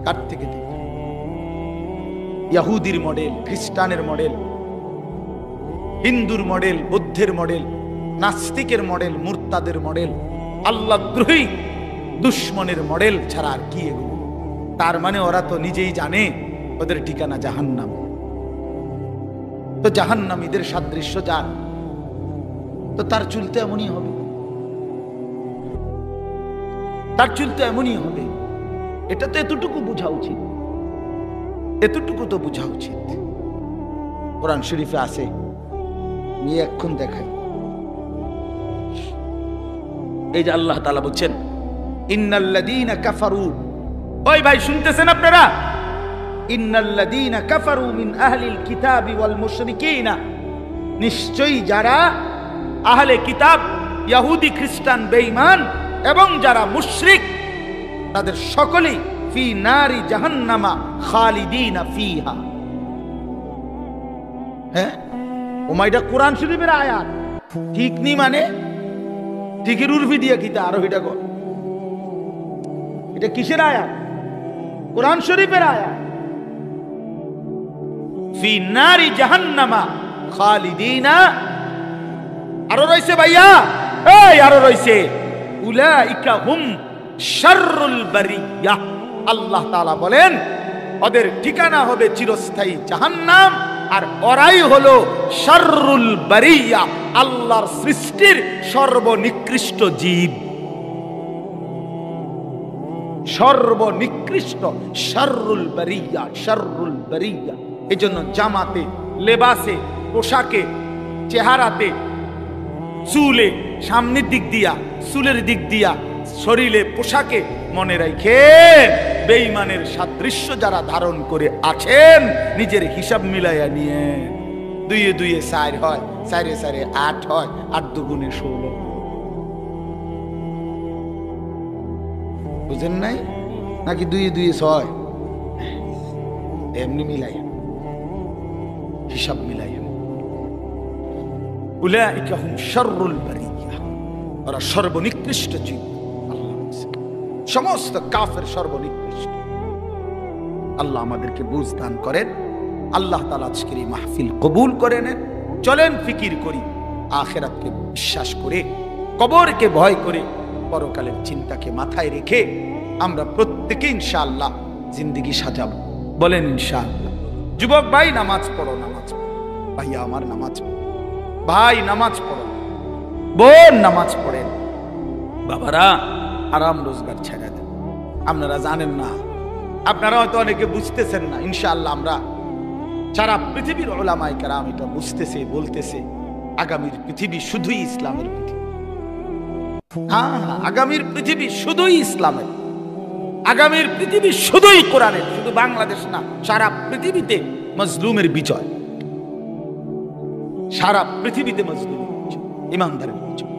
কার থেকে দেখা? ইহুদির মডেল, খ্রিস্টানের মডেল, হিন্দুর মডেল, বৌদ্ধের মডেল, নাস্তিকের মডেল, মুরতাদের মডেল, আল্লাহদ্রোহী দুশ্মনের মডেল ছাড়া আর কি এগুলো? তার মানে ওরা তো নিজেই জানে ওদের ঠিকানা জাহান্নাম। তো জাহান্নামীদের সাদৃশ্য যার, তো তার চুল তো এমনই হবে, তার চুল তো এমনই হবে। এটা তো এতটুকু বোঝা উচিত, এতটুকু তো বোঝা উচিত। কোরআন শরীফে আছে, নিয়ে এখন দেখাই। এই যে আল্লাহ তাআলা বলছেন, ইন্নাল্লাযীনা কাফারু। ওই ভাই শুনতেছেন আপনারা? ইন্নাল্লাযীনা কাফারু মিন আহলিল কিতাবি ওয়াল মুশরিকিনা, নিশ্চয়ই যারা আহলে কিতাব, ইহুদি, খ্রিস্টান, বেঈমান এবং যারা মুশরিক, তাদের সকলেই ফি নারি জাহান্নামা খালিদিনা ফিহা। হ্যাঁ, ওমাইটা কোরআন শরীফের আয়াত, ঠিক নি মানে ঠিকের উর্ফি দিয়ে কিতা আরো এটা কর। এটা কিসের আয়াত? কোরআন শরীফের আয়াত। ফি নারি জাহান্নামা খালিদিনা। আরো রইছে ভাইয়া, এই আরো রইছে, উলাইকা হুম শাররুল বারিয়া। আল্লাহ তাআলা বলেন ওদের ঠিকানা হবে চিরস্থায়ী জাহান্নাম, আর ওরাই হলো শাররুল বারিয়া, আল্লাহর সৃষ্টির সর্বনিকৃষ্ট জীব, সর্বনিকৃষ্ট শাররুল বারিয়া, শাররুল বারিয়া। এজন্য জামাতে, লেবাসে, পোশাকে, চেহারাতে, চুলে, সামনের দিক দিয়া, চুলের দিক দিয়া, শরীরে, পোশাকে মনে রাখে বেঈমানের সাদৃশ্য যারা ধারণ করে আছেন, নিজের হিসাব মিলাইয়া নিয়ে। দুইয়ে দুইয়ে 4 হয়, 4-এ 4-এ 8 হয়, 8 দুগুণে 16। বুঝেন নাই নাকি? 2-এ 2-এ 6, এমনি মিলাইয়া, হিসাব মিলাইয়া। উলাইকা হুম শাররুল বারিয়া, ওরা সর্বনিকৃষ্ট জীব। সমস্ত কাফের সর্বনিকৃষ্ট। আল্লাহ আমাদেরকে বুঝ দান করেন। আল্লাহ তাআলা আজকের এই মাহফিল কবুল করে নেন। চলেন ফিকির করি, আখিরাতকে বিশ্বাস করে, কবরকে ভয় করে, পরকালের চিন্তাকে মাথায় রেখে আমরা প্রত্যেকে ইনশাআল্লাহ জিন্দেগি সাজাবো। বলেন ইনশাআল্লাহ। যুবক ভাই নামাজ পড়ো, নামাজ পড়ো। ভাইয়া আমার নামাজ পড়ো, ভাই নামাজ পড়ো, বোন নামাজ পড়েন। বাবারা আরাম রোজগার ছেড়ে দেন। আপনারা জানেন না, আপনারা হয়তো অনেকে বুঝতেছেন না। ইনশাআল্লাহ আমরা সারা পৃথিবীর উলামায়ে কেরাম এটা বুঝতেছে, বলতেছে আগামীর পৃথিবী শুধুই ইসলামের পৃথিবী। হ্যাঁ, আগামীর পৃথিবী শুধুই ইসলামের, আগামীর পৃথিবী শুধুই কোরআনের। শুধু বাংলাদেশ না, সারা পৃথিবীতে মজলুমের বিজয়, সারা পৃথিবীতে মজলুমের বিজয়, ইমানদারের বিজয়।